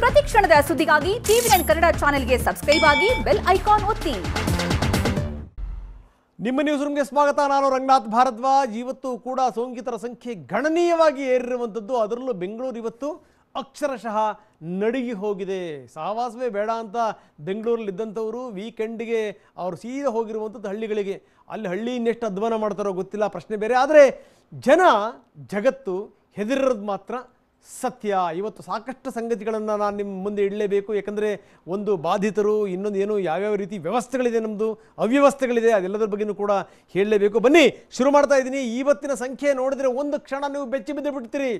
ಪ್ರತಿ ಕ್ಷಣದ ಸುದ್ದಿಗಾಗಿ ಟಿವಿ9 ಕನ್ನಡ ಚಾನೆಲ್ಗೆ ಸಬ್ಸ್ಕ್ರೈಬ್ ಆಗಿ ಬೆಲ್ ಐಕಾನ್ ಒತ್ತಿ. ನಿಮ್ಮ ನ್ಯೂಸ್ ರೂಮ್ಗೆ ಸ್ವಾಗತ. ನಾನು ರಂಗನಾಥ್ ಭಾರದ್ವಾಜ್. ಇವತ್ತು ಕೂಡ ಸೋಂಕಿತರ ಸಂಖ್ಯೆ ಗಣನೀಯವಾಗಿ ಏರಿರುವಂಥದ್ದು. ಅದರಲ್ಲೂ ಬೆಂಗಳೂರು ಇವತ್ತು ಅಕ್ಷರಶಃ ನಡುಗಿ ಹೋಗಿದೆ. ಸಹವಾಸವೇ ಬೇಡ ಅಂತ ಬೆಂಗಳೂರಲ್ಲಿದ್ದಂಥವರು ವೀಕೆಂಡ್ಗೆ ಅವರು ಸೀದಾ ಹೋಗಿರುವಂಥದ್ದು ಹಳ್ಳಿಗಳಿಗೆ. ಅಲ್ಲಿ ಹಳ್ಳಿ ಇನ್ನೆಷ್ಟು ಅಧ್ವಾನ ಮಾಡ್ತಾರೋ ಗೊತ್ತಿಲ್ಲ, ಪ್ರಶ್ನೆ ಬೇರೆ. ಆದರೆ ಜನ ಜಗತ್ತು ಹೆದರಿರೋದು ಮಾತ್ರ ಸತ್ಯ. ಇವತ್ತು ಸಾಕಷ್ಟು ಸಂಗತಿಗಳನ್ನು ನಾನು ನಿಮ್ಮ ಮುಂದೆ ಇಡಲೇಬೇಕು. ಯಾಕಂದರೆ ಒಂದು ಬಾಧಿತರು, ಇನ್ನೊಂದು ಏನು ಯಾವ್ಯಾವ ರೀತಿ ವ್ಯವಸ್ಥೆಗಳಿದೆ, ನಮ್ಮದು ಅವ್ಯವಸ್ಥೆಗಳಿದೆ, ಅದೆಲ್ಲದರ ಬಗ್ಗೆಯೂ ಕೂಡ ಹೇಳಲೇಬೇಕು. ಬನ್ನಿ ಶುರು ಮಾಡ್ತಾ ಇದ್ದೀನಿ. ಇವತ್ತಿನ ಸಂಖ್ಯೆ ನೋಡಿದರೆ ಒಂದು ಕ್ಷಣ ನೀವು ಬೆಚ್ಚಿ ಬಿದ್ದು ಬಿಡ್ತೀರಿ.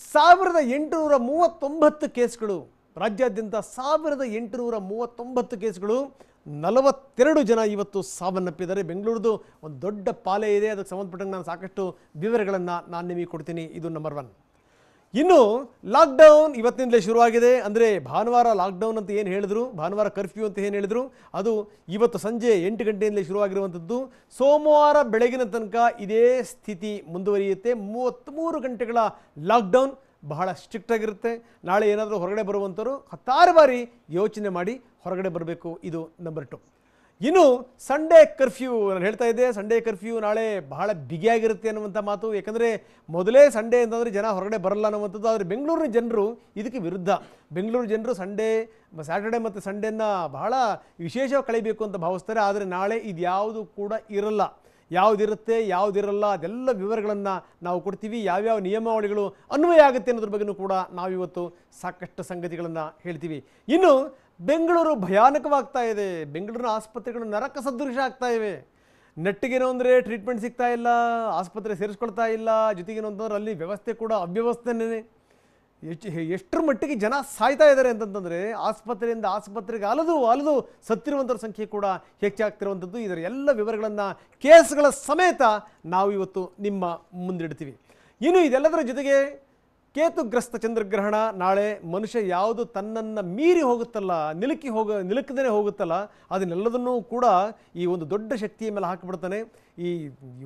1839 ಕೇಸ್ಗಳು ರಾಜ್ಯಾದ್ಯಂತ. 1839 ಕೇಸ್ಗಳು. 42 ಜನ ಇವತ್ತು ಸಾವನ್ನಪ್ಪಿದ್ದಾರೆ. ಬೆಂಗಳೂರದು ಒಂದು ದೊಡ್ಡ ಪಾಲೆ ಇದೆ. ಅದಕ್ಕೆ ಸಂಬಂಧಪಟ್ಟಂಗೆ ನಾನು ಸಾಕಷ್ಟು ವಿವರಗಳನ್ನು ನಾನು ನಿಮಗೆ ಕೊಡ್ತೀನಿ. ಇದು ನಂಬರ್ 1. ಇನ್ನು ಲಾಕ್ಡೌನ್ ಇವತ್ತಿನಿಂದಲೇ ಶುರುವಾಗಿದೆ. ಅಂದರೆ ಭಾನುವಾರ ಲಾಕ್ಡೌನ್ ಅಂತ ಏನು ಹೇಳಿದ್ರು, ಭಾನುವಾರ ಕರ್ಫ್ಯೂ ಅಂತ ಏನು ಹೇಳಿದ್ರು, ಅದು ಇವತ್ತು ಸಂಜೆ 8 ಗಂಟೆಯಿಂದಲೇ ಶುರುವಾಗಿರುವಂಥದ್ದು. ಸೋಮವಾರ ಬೆಳಗಿನ ತನಕ ಇದೇ ಸ್ಥಿತಿ ಮುಂದುವರಿಯುತ್ತೆ. 33 ಗಂಟೆಗಳ ಲಾಕ್ಡೌನ್. ಬಹಳ ಸ್ಟ್ರಿಕ್ಟ್ ಆಗಿರುತ್ತೆ. ನಾಳೆ ಏನಾದರೂ ಹೊರಗಡೆ ಬರುವಂಥವ್ರು 10 ಬಾರಿ ಯೋಚನೆ ಮಾಡಿ ಹೊರಗಡೆ ಬರಬೇಕು. ಇದು ನಂಬರ್ 2. ಇನ್ನು ಸಂಡೇ ಕರ್ಫ್ಯೂ, ನಾನು ಹೇಳ್ತಾ ಇದ್ದೆ, ಸಂಡೇ ಕರ್ಫ್ಯೂ ನಾಳೆ ಬಹಳ ಬಿಗಿಯಾಗಿರುತ್ತೆ ಅನ್ನುವಂಥ ಮಾತು. ಯಾಕಂದರೆ ಮೊದಲೇ ಸಂಡೇ ಅಂತಂದರೆ ಜನ ಹೊರಗಡೆ ಬರಲ್ಲ ಅನ್ನುವಂಥದ್ದು. ಆದರೆ ಬೆಂಗಳೂರಿನ ಜನರು ಇದಕ್ಕೆ ವಿರುದ್ಧ. ಬೆಂಗಳೂರು ಜನರು ಸ್ಯಾಟರ್ಡೆ ಮತ್ತು ಸಂಡೇನ ಬಹಳ ವಿಶೇಷವಾಗಿ ಕಳೀಬೇಕು ಅಂತ ಭಾವಿಸ್ತಾರೆ. ಆದರೆ ನಾಳೆ ಇದು ಯಾವುದು ಕೂಡ ಇರಲ್ಲ. ಯಾವುದಿರುತ್ತೆ ಯಾವುದಿರಲ್ಲ ಅದೆಲ್ಲ ವಿವರಗಳನ್ನು ನಾವು ಕೊಡ್ತೀವಿ. ಯಾವ್ಯಾವ ನಿಯಮಾವಳಿಗಳು ಅನ್ವಯ ಆಗುತ್ತೆ ಅನ್ನೋದ್ರ ಬಗ್ಗೆಯೂ ಕೂಡ ನಾವಿವತ್ತು ಸಾಕಷ್ಟು ಸಂಗತಿಗಳನ್ನು ಹೇಳ್ತೀವಿ. ಇನ್ನು ಬೆಂಗಳೂರು ಭಯಾನಕವಾಗ್ತಾ ಇದೆ. ಬೆಂಗಳೂರಿನ ಆಸ್ಪತ್ರೆಗಳು ನರಕ ಸದೃಶ ಆಗ್ತಾ ಇವೆ. ನೆಟ್ಟಿಗೇನೋ ಅಂದರೆ ಟ್ರೀಟ್ಮೆಂಟ್ ಸಿಗ್ತಾ ಇಲ್ಲ, ಆಸ್ಪತ್ರೆ ಸೇರಿಸ್ಕೊಳ್ತಾ ಇಲ್ಲ. ಜೊತೆಗೇನು ಅಂತಂದ್ರೆ ಅಲ್ಲಿ ವ್ಯವಸ್ಥೆ ಕೂಡ ಅವ್ಯವಸ್ಥೆನೇ. ಎಷ್ಟರ ಮಟ್ಟಿಗೆ ಜನ ಸಾಯ್ತಾ ಇದ್ದಾರೆ ಅಂತಂತಂದರೆ ಆಸ್ಪತ್ರೆಯಿಂದ ಆಸ್ಪತ್ರೆಗೆ ಅಲದು ಸತ್ತಿರುವಂಥವ್ರ ಸಂಖ್ಯೆ ಕೂಡ ಹೆಚ್ಚಾಗ್ತಿರುವಂಥದ್ದು. ಇದರ ಎಲ್ಲ ವಿವರಗಳನ್ನು ಕೇಸ್ಗಳ ಸಮೇತ ನಾವು ಇವತ್ತು ನಿಮ್ಮ ಮುಂದಿಡ್ತೀವಿ. ಇನ್ನು ಇದೆಲ್ಲದರ ಜೊತೆಗೆ ಕೇತುಗ್ರಸ್ತ ಚಂದ್ರಗ್ರಹಣ ನಾಳೆ. ಮನುಷ್ಯ ಯಾವುದು ತನ್ನನ್ನು ಮೀರಿ ಹೋಗುತ್ತಲ್ಲ, ನಿಲುಕದೇ ಹೋಗುತ್ತಲ್ಲ, ಅದನ್ನೆಲ್ಲದನ್ನೂ ಕೂಡ ಈ ಒಂದು ದೊಡ್ಡ ಶಕ್ತಿಯ ಮೇಲೆ ಹಾಕಿಬಿಡ್ತಾನೆ. ಈ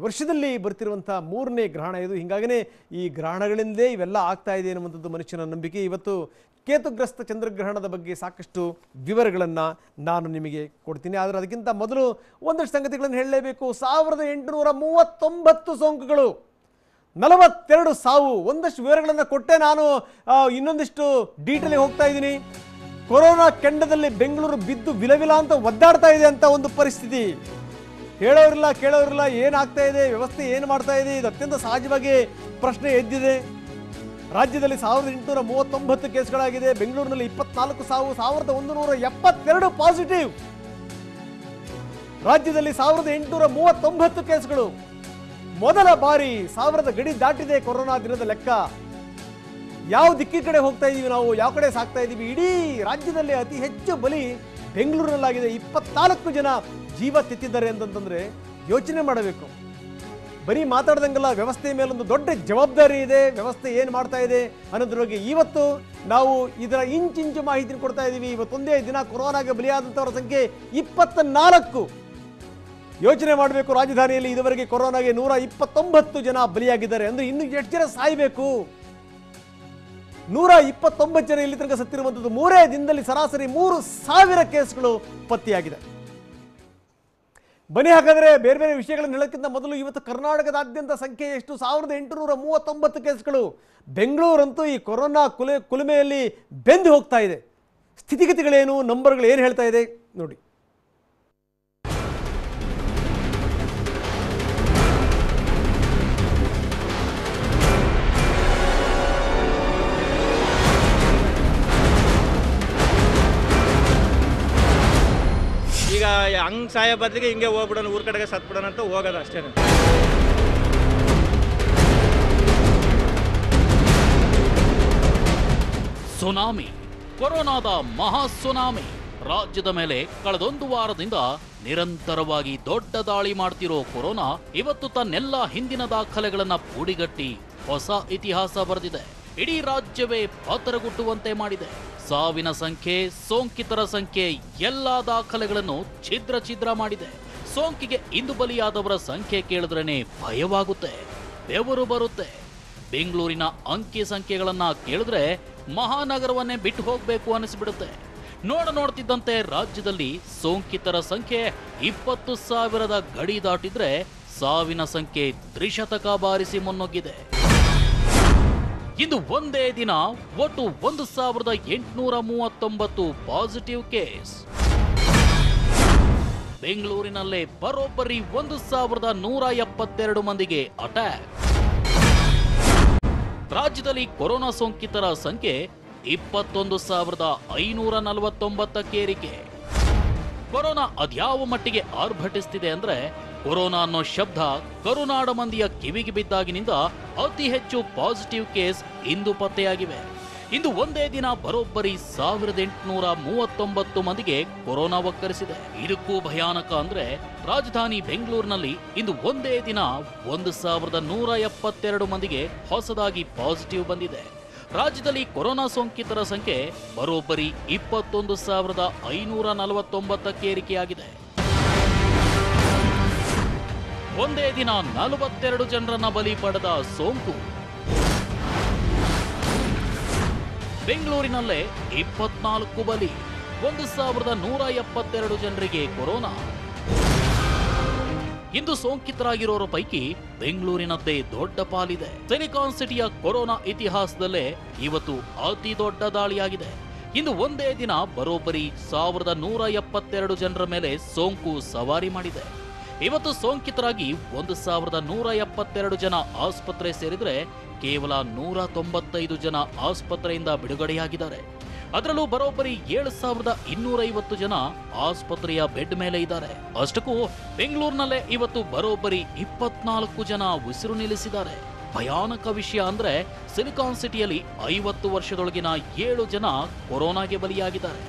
ವರ್ಷದಲ್ಲಿ ಬರ್ತಿರುವಂಥ 3ನೇ ಗ್ರಹಣ ಇದು. ಹೀಗಾಗಿಯೇ ಈ ಗ್ರಹಣಗಳಿಂದಲೇ ಇವೆಲ್ಲ ಆಗ್ತಾ ಇದೆ ಅನ್ನುವಂಥದ್ದು ಮನುಷ್ಯನ ನಂಬಿಕೆ. ಇವತ್ತು ಕೇತುಗ್ರಸ್ತ ಚಂದ್ರಗ್ರಹಣದ ಬಗ್ಗೆ ಸಾಕಷ್ಟು ವಿವರಗಳನ್ನು ನಾನು ನಿಮಗೆ ಕೊಡ್ತೀನಿ. ಆದರೆ ಅದಕ್ಕಿಂತ ಮೊದಲು ಒಂದಷ್ಟು ಸಂಗತಿಗಳನ್ನು ಹೇಳಲೇಬೇಕು. 1839 ಸೋಂಕುಗಳು, 42 ಸಾವು. ಒಂದಷ್ಟು ವಿವರಗಳನ್ನು ಕೊಟ್ಟೆ. ನಾನು ಇನ್ನೊಂದಿಷ್ಟು ಡೀಟೇಲಿಗೆ ಹೋಗ್ತಾ ಇದ್ದೀನಿ. ಕೊರೋನಾ ಕೆಂಡದಲ್ಲಿ ಬೆಂಗಳೂರು ಬಿದ್ದು ವಿಲವಿಲ ಅಂತ ಒದ್ದಾಡ್ತಾ ಇದೆ ಅಂತ ಒಂದು ಪರಿಸ್ಥಿತಿ. ಹೇಳೋರಿಲ್ಲ ಕೇಳೋರಿಲ್ಲ, ಏನಾಗ್ತಾ ಇದೆ, ವ್ಯವಸ್ಥೆ ಏನು ಮಾಡ್ತಾ ಇದೆ, ಇದು ಅತ್ಯಂತ ಸಹಜವಾಗಿ ಪ್ರಶ್ನೆ ಎದ್ದಿದೆ. ರಾಜ್ಯದಲ್ಲಿ 1839 ಕೇಸ್ಗಳಾಗಿದೆ. ಬೆಂಗಳೂರಿನಲ್ಲಿ 24 ಸಾವು, 1172 ಪಾಸಿಟಿವ್. ರಾಜ್ಯದಲ್ಲಿ 1839 ಕೇಸ್ಗಳು. ಮೊದಲ ಬಾರಿ 1000 ಗಡಿ ದಾಟಿದೆ ಕೊರೋನಾ ದಿನದ ಲೆಕ್ಕ. ಯಾವ ದಿಕ್ಕಿನ ಕಡೆ ಹೋಗ್ತಾ ಇದ್ದೀವಿ ನಾವು, ಯಾವ ಕಡೆ ಸಾಕ್ತಾ ಇದ್ದೀವಿ? ಇಡೀ ರಾಜ್ಯದಲ್ಲಿ ಅತಿ ಹೆಚ್ಚು ಬಲಿ ಬೆಂಗಳೂರಿನಲ್ಲಾಗಿದೆ. 24 ಜನ ಜೀವ ತೆತ್ತಿದ್ದಾರೆ ಅಂತಂತಂದರೆ ಯೋಚನೆ ಮಾಡಬೇಕು. ಬರೀ ಮಾತಾಡ್ದಂಗೆಲ್ಲ ವ್ಯವಸ್ಥೆಯ ಮೇಲೊಂದು ದೊಡ್ಡ ಜವಾಬ್ದಾರಿ ಇದೆ. ವ್ಯವಸ್ಥೆ ಏನು ಮಾಡ್ತಾ ಇದೆ ಅನ್ನೋದ್ರ ಬಗ್ಗೆ ಇವತ್ತು ನಾವು ಇದರ ಇಂಚಿಂಚು ಮಾಹಿತಿ ಕೊಡ್ತಾ ಇದ್ದೀವಿ. ಇವತ್ತೊಂದೇ ದಿನ ಕೊರೋನಾಗೆ ಬಲಿಯಾದಂಥವರ ಸಂಖ್ಯೆ 24. ಯೋಚನೆ ಮಾಡಬೇಕು. ರಾಜಧಾನಿಯಲ್ಲಿ ಇದುವರೆಗೆ ಕೊರೋನಾಗೆ 129 ಜನ ಬಲಿಯಾಗಿದ್ದಾರೆ. ಅಂದರೆ ಇನ್ನು ಎಷ್ಟು ಜನ ಸಾಯಬೇಕು? 129 ಜನ ಇಲ್ಲಿ ತನಕ ಸತ್ತಿರುವಂಥದ್ದು. 3 ದಿನದಲ್ಲಿ ಸರಾಸರಿ 3000 ಕೇಸ್ಗಳು ಪತ್ತೆಯಾಗಿದೆ. ಬನ್ನಿ ಹಾಗಾದರೆ ಬೇರೆ ಬೇರೆ ವಿಷಯಗಳನ್ನು ಹೇಳೋಕ್ಕಿಂತ ಮೊದಲು ಇವತ್ತು ಕರ್ನಾಟಕದಾದ್ಯಂತ ಸಂಖ್ಯೆ ಎಷ್ಟು? 1839 ಕೇಸ್ಗಳು. ಬೆಂಗಳೂರಂತೂ ಈ ಕೊರೋನಾ ಕುಲುಮೆಯಲ್ಲಿ ಬೆಂದು ಹೋಗ್ತಾ ಇದೆ. ಸ್ಥಿತಿಗತಿಗಳೇನು, ನಂಬರ್ಗಳು ಏನು ಹೇಳ್ತಾ ಇದೆ ನೋಡಿ. ಈಗ ಹಂಗೆ ಸಾಯ ಬದಲಿಗೆ ಹಿಂಗೆ ಹೋಗ್ಬಿಡೋಣ, ಊರ ಕಡೆಗೆ ಸತ್ಬಿಡೋಣ ಅಂತ ಹೋಗೋದು ಅಷ್ಟೇ. ಸುನಾಮಿ, ಕೊರೋನಾದ ಮಹಾ ಸುನಾಮಿ. ರಾಜ್ಯದ ಮೇಲೆ ಕಳೆದೊಂದು ವಾರದಿಂದ ನಿರಂತರವಾಗಿ ದೊಡ್ಡ ದಾಳಿ ಮಾಡ್ತಿರೋ ಕೊರೋನಾ ಇವತ್ತು ತನ್ನೆಲ್ಲ ಹಿಂದಿನ ದಾಖಲೆಗಳನ್ನ ಪೂಡಿಗಟ್ಟಿ ಹೊಸ ಇತಿಹಾಸ ಬರೆದಿದೆ. ಇಡೀ ರಾಜ್ಯವೇ ಪಾತರಗುಟ್ಟುವಂತೆ ಮಾಡಿದೆ. ಸಾವಿನ ಸಂಖ್ಯೆ, ಸೋಂಕಿತರ ಸಂಖ್ಯೆ ಎಲ್ಲಾ ದಾಖಲೆಗಳನ್ನು ಛಿದ್ರ ಮಾಡಿದೆ. ಸೋಂಕಿಗೆ ಇಂದು ಬಲಿಯಾದವರ ಸಂಖ್ಯೆ ಕೇಳಿದ್ರೇನೆ ಭಯವಾಗುತ್ತೆ, ಬೆವರು ಬರುತ್ತೆ. ಬೆಂಗಳೂರಿನ ಅಂಕಿ ಸಂಖ್ಯೆಗಳನ್ನ ಕೇಳಿದ್ರೆ ಮಹಾನಗರವನ್ನೇ ಬಿಟ್ಟು ಹೋಗ್ಬೇಕು ಅನಿಸ್ಬಿಡುತ್ತೆ. ನೋಡ್ತಿದ್ದಂತೆ ರಾಜ್ಯದಲ್ಲಿ ಸೋಂಕಿತರ ಸಂಖ್ಯೆ 20,000 ಗಡಿ ದಾಟಿದ್ರೆ ಸಾವಿನ ಸಂಖ್ಯೆ ತ್ರಿಶತಕ ಬಾರಿಸಿ ಮುನ್ನುಗ್ಗಿದೆ. ಇಂದು ಒಂದೇ ದಿನ ಒಟ್ಟು 1,839 ಪಾಸಿಟಿವ್ ಕೇಸ್. ಬೆಂಗಳೂರಿನಲ್ಲೇ ಬರೋಬ್ಬರಿ 1,172 ಮಂದಿಗೆ ಅಟ್ಯಾಕ್. ರಾಜ್ಯದಲ್ಲಿ ಕೊರೋನಾ ಸೋಂಕಿತರ ಸಂಖ್ಯೆ 21,549 ಏರಿಕೆ. ಕೊರೋನಾ ಅದ್ಯಾವ ಮಟ್ಟಿಗೆ ಆರ್ಭಟಿಸ್ತಿದೆ ಅಂದ್ರೆ ಕೊರೋನಾ ಅನ್ನೋ ಶಬ್ದ ಕರುನಾಡ ಮಂದಿಯ ಕಿವಿಗೆ ಬಿದ್ದಾಗಿನಿಂದ ಅತಿ ಹೆಚ್ಚು ಪಾಸಿಟಿವ್ ಕೇಸ್ ಇಂದು ಪತ್ತೆಯಾಗಿವೆ. ಇಂದು ಒಂದೇ ದಿನ ಬರೋಬ್ಬರಿ 1,839 ಮಂದಿಗೆ ಕೊರೋನಾ ಒಕ್ಕರಿಸಿದೆ. ಇದಕ್ಕೂ ಭಯಾನಕ ಅಂದ್ರೆ ರಾಜಧಾನಿ ಬೆಂಗಳೂರಿನಲ್ಲಿ ಇಂದು ಒಂದೇ ದಿನ 1,172 ಮಂದಿಗೆ ಹೊಸದಾಗಿ ಪಾಸಿಟಿವ್ ಬಂದಿದೆ. ರಾಜ್ಯದಲ್ಲಿ ಕೊರೋನಾ ಸೋಂಕಿತರ ಸಂಖ್ಯೆ ಬರೋಬ್ಬರಿ 21,549 ಏರಿಕೆಯಾಗಿದೆ. ಒಂದೇ ದಿನ 42 ಜನರನ್ನ ಬಲಿ ಪಡೆದ ಸೋಂಕು. ಬೆಂಗಳೂರಿನಲ್ಲೇ 24 ಬಲಿ, 1,172 ಜನರಿಗೆ ಕೊರೋನಾ. ಇಂದು ಸೋಂಕಿತರಾಗಿರೋರ ಪೈಕಿ ಬೆಂಗಳೂರಿನದ್ದೇ ದೊಡ್ಡ ಪಾಲಿದೆ. ಸಿಲಿಕಾನ್ ಸಿಟಿಯ ಕೊರೋನಾ ಇತಿಹಾಸದಲ್ಲೇ ಇವತ್ತು ಅತಿ ದೊಡ್ಡ ದಾಳಿಯಾಗಿದೆ. ಇಂದು ಒಂದೇ ದಿನ ಬರೋಬ್ಬರಿ 1,172 ಜನರ ಮೇಲೆ ಸೋಂಕು ಸವಾರಿ ಮಾಡಿದೆ. ಇವತ್ತು ಸೋಂಕಿತರಾಗಿ 1,172 ಜನ ಆಸ್ಪತ್ರೆ ಸೇರಿದ್ರೆ ಕೇವಲ 195 ಜನ ಆಸ್ಪತ್ರೆಯಿಂದ ಬಿಡುಗಡೆಯಾಗಿದ್ದಾರೆ. ಅದರಲ್ಲೂ ಬರೋಬ್ಬರಿ 7,250 ಜನ ಆಸ್ಪತ್ರೆಯ ಬೆಡ್ ಮೇಲೆ ಇದ್ದಾರೆ. ಅಷ್ಟಕ್ಕೂ ಬೆಂಗಳೂರಿನಲ್ಲೇ ಇವತ್ತು ಬರೋಬ್ಬರಿ 24 ಜನ ಉಸಿರು ನಿಲ್ಲಿಸಿದ್ದಾರೆ. ಭಯಾನಕ ವಿಷಯ ಅಂದ್ರೆ ಸಿಲಿಕಾನ್ ಸಿಟಿಯಲ್ಲಿ 50 ವರ್ಷದೊಳಗಿನ 7 ಜನ ಕೊರೋನಾಗೆ ಬಲಿಯಾಗಿದ್ದಾರೆ.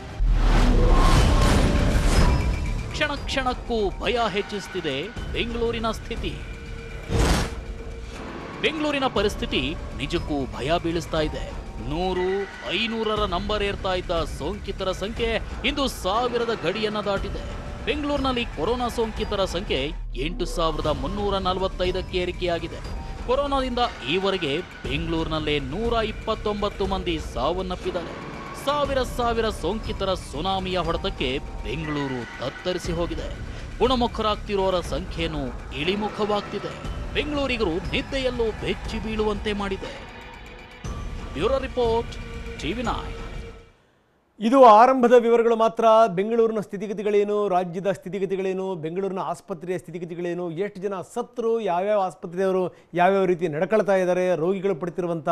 ಕ್ಷಣ ಕ್ಷಣಕ್ಕೂ ಭಯ ಹೆಚ್ಚಿಸುತ್ತಿದೆ ಬೆಂಗಳೂರಿನ ಸ್ಥಿತಿ. ಬೆಂಗಳೂರಿನ ಪರಿಸ್ಥಿತಿ ನಿಜಕ್ಕೂ ಭಯ ಬೀಳಿಸ್ತಾ ಇದೆ. 100, 500ರ ನಂಬರ್ ಏರ್ತಾ ಇದ್ದ ಸೋಂಕಿತರ ಸಂಖ್ಯೆ ಇಂದು 1,000ದ ಗಡಿಯನ್ನ ದಾಟಿದೆ. ಬೆಂಗಳೂರಿನಲ್ಲಿ ಕೊರೋನಾ ಸೋಂಕಿತರ ಸಂಖ್ಯೆ 8,345 ಏರಿಕೆಯಾಗಿದೆ. ಕೊರೋನಾದಿಂದ ಈವರೆಗೆ ಬೆಂಗಳೂರಿನಲ್ಲೇ 129 ಮಂದಿ ಸಾವನ್ನಪ್ಪಿದ್ದಾರೆ. ಸಾವಿರ ಸೋಂಕಿತರ ಸುನಾಮಿಯ ಹೊಡೆತಕ್ಕೆ ಬೆಂಗಳೂರು ತತ್ತರಿಸಿ ಹೋಗಿದೆ. ಗುಣಮುಖರಾಗ್ತಿರೋರ ಸಂಖ್ಯೆನೂ ಇಳಿಮುಖವಾಗ್ತಿದೆ. ಬೆಂಗಳೂರಿಗರು ನಿದ್ದೆಯಲ್ಲೂ ಬೆಚ್ಚಿ ಬೀಳುವಂತೆ ಮಾಡಿದೆ. Bureau report, TV9. ಇದು ಆರಂಭದ ವಿವರಗಳು ಮಾತ್ರ. ಬೆಂಗಳೂರಿನ ಸ್ಥಿತಿಗತಿಗಳೇನು, ರಾಜ್ಯದ ಸ್ಥಿತಿಗತಿಗಳೇನು, ಬೆಂಗಳೂರಿನ ಆಸ್ಪತ್ರೆಯ ಸ್ಥಿತಿಗತಿಗಳೇನು, ಎಷ್ಟು ಜನ ಸತ್ತರು, ಯಾವ್ಯಾವ ಆಸ್ಪತ್ರೆಯವರು ಯಾವ್ಯಾವ ರೀತಿ ನಡ್ಕೊಳ್ತಾ ಇದ್ದಾರೆ, ರೋಗಿಗಳು ಪಡ್ತಿರುವಂಥ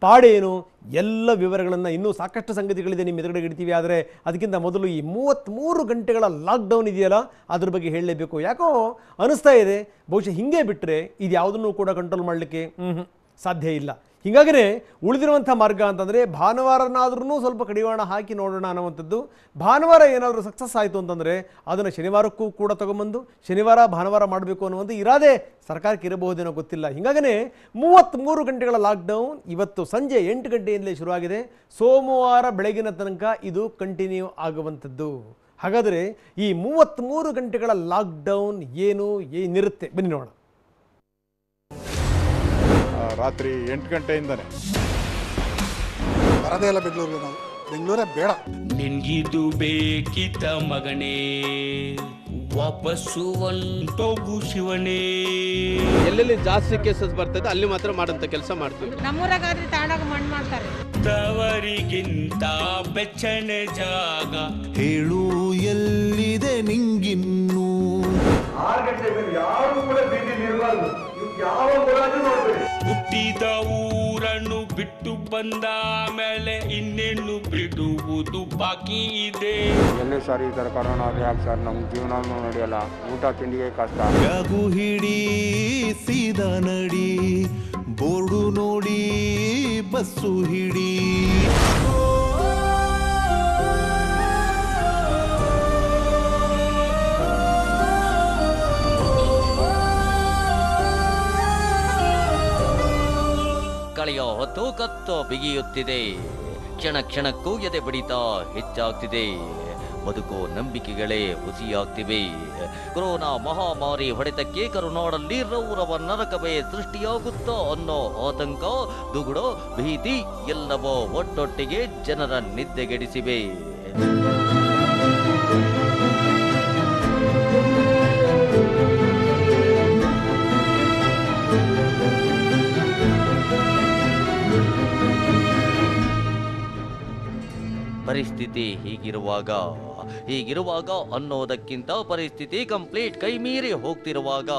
ಪಾಡೇನು, ಎಲ್ಲ ವಿವರಗಳನ್ನು, ಇನ್ನೂ ಸಾಕಷ್ಟು ಸಂಗತಿಗಳಿದೆ ನಿಮ್ಮ ಎದುರುಗಡೆ ಇಡ್ತೀವಿ. ಆದರೆ ಅದಕ್ಕಿಂತ ಮೊದಲು ಈ 33 ಗಂಟೆಗಳ ಲಾಕ್ಡೌನ್ ಇದೆಯಲ್ಲ, ಅದ್ರ ಬಗ್ಗೆ ಹೇಳಲೇಬೇಕು. ಯಾಕೋ ಅನಿಸ್ತಾ ಇದೆ ಬಹುಶಃ ಹಿಂಗೆ ಬಿಟ್ಟರೆ ಇದು ಯಾವುದನ್ನು ಕೂಡ ಕಂಟ್ರೋಲ್ ಮಾಡಲಿಕ್ಕೆ ಸಾಧ್ಯ ಇಲ್ಲ. ಹೀಗಾಗಿಯೇ ಉಳಿದಿರುವಂಥ ಮಾರ್ಗ ಅಂತಂದರೆ ಭಾನುವಾರನಾದ್ರೂ ಸ್ವಲ್ಪ ಕಡಿವಾಣ ಹಾಕಿ ನೋಡೋಣ ಅನ್ನುವಂಥದ್ದು. ಭಾನುವಾರ ಏನಾದರೂ ಸಕ್ಸಸ್ ಆಯಿತು ಅಂತಂದರೆ ಅದನ್ನು ಶನಿವಾರಕ್ಕೂ ಕೂಡ ತಗೊಂಬಂದು ಭಾನುವಾರ ಮಾಡಬೇಕು ಅನ್ನುವಂಥ ಇರಾದೆ ಸರ್ಕಾರಕ್ಕೆ ಇರಬಹುದೇನೋ ಗೊತ್ತಿಲ್ಲ. ಹೀಗಾಗಿಯೇ 33 ಗಂಟೆಗಳ ಲಾಕ್ಡೌನ್ ಇವತ್ತು ಸಂಜೆ 8 ಗಂಟೆಯಿಂದಲೇ ಶುರುವಾಗಿದೆ. ಸೋಮವಾರ ಬೆಳಗಿನ ತನಕ ಇದು ಕಂಟಿನ್ಯೂ ಆಗುವಂಥದ್ದು. ಹಾಗಾದರೆ ಈ 33 ಗಂಟೆಗಳ ಲಾಕ್ಡೌನ್ ಏನಿರುತ್ತೆ ಬನ್ನಿ ನೋಡೋಣ. ರಾತ್ರಿ 8 ಗಂಟೆಯಿಂದನೇ ಬರದೇ ಇಲ್ಲ ಬೆಂಗಳೂರಿಗೆ. ನಾವು ಬೆಂಗಳೂರೇ ಬೇಡ. ನಿನ್ಗಿದು ಬೇಕಿತ ಮಗನೇ, ವಾಪಸ್ಸು ಒಂಟೋಗು ಶಿವನೇ. ಎಲ್ಲೆಲ್ಲಿ ಜಾಸ್ತಿ ಕೇಸಸ್ ಬರ್ತದೆ ಅಲ್ಲಿ ಮಾತ್ರ ಮಾಡೋಂಥ ಕೆಲಸ ಮಾಡ್ತೀವಿ. ನಮ್ಮೂರಾಗಾದ್ರೆ ತಾಂಡಾಗ ಮಣ್ಣು ಮಾಡ್ತಾರೆ. ತವರಿಗಿಂತ ಬೆಚ್ಚನೆ ಜಾಗ ಹೇಳು ಎಲ್ಲಿದೆ ನಿಂಗಿನ್ನು. 6 ಗಂಟೆ ಮೇಲೆ ಯಾರು ಕೂಡ ಬೀದಿಲಿ ಇರಬಾರ್ದು. ಯಾವ ಊರಾಗೂ ನೋಡ್ಬೇಡಿ. ಹುಟ್ಟಿದ ಊರನ್ನು ಬಿಟ್ಟು ಬಂದ ಮೇಲೆ ಇನ್ನೇನು ಬಿಡುವುದು ಬಾಕಿ ಇದೆ. ಎಲ್ಲಿ ಸರ್ ಈ ಥರ ಕೊರೋನಾ ಯಾಕೆ ಸರ್ ನಮ್ಮ ಜೀವನನೂ ನಡೆಯಲ್ಲ, ಊಟ ತಿಂಡಿಗೆ ಕಷ್ಟ. ಬ್ಯಾಗು ಹಿಡಿ ಸೀದಾ ನಡಿ, ಬೋರ್ಡು ನೋಡಿ ಬಸ್ಸು ಹಿಡಿ. ಕಳೆಯೋ ಹೊತ್ತು ಕತ್ತು ಬಿಗಿಯುತ್ತಿದೆ, ಕ್ಷಣ ಕ್ಷಣಕ್ಕೂ ಎದೆ ಬಡಿತ ಹೆಚ್ಚಾಗ್ತಿದೆ. ಬದುಕೋ ನಂಬಿಕೆಗಳೇ ಹುಸಿಯಾಗ್ತಿವೆ. ಕೊರೋನಾ ಮಹಾಮಾರಿ ಹೊಡೆತಕ್ಕೆ ಕರುನಾಡಲ್ಲಿ ರೌರವ ನರಕವೇ ಸೃಷ್ಟಿಯಾಗುತ್ತಾ ಅನ್ನೋ ಆತಂಕ, ದುಗುಡ, ಭೀತಿ ಎಲ್ಲವೂ ಒಟ್ಟೊಟ್ಟಿಗೆ ಜನರ ನಿದ್ದೆಗೆಡಿಸಿವೆ. ಪರಿಸ್ಥಿತಿ ಹೀಗಿರುವಾಗ ಅನ್ನೋದಕ್ಕಿಂತ ಪರಿಸ್ಥಿತಿ ಕಂಪ್ಲೀಟ್ ಕೈ ಮೀರಿ ಹೋಗ್ತಿರುವಾಗ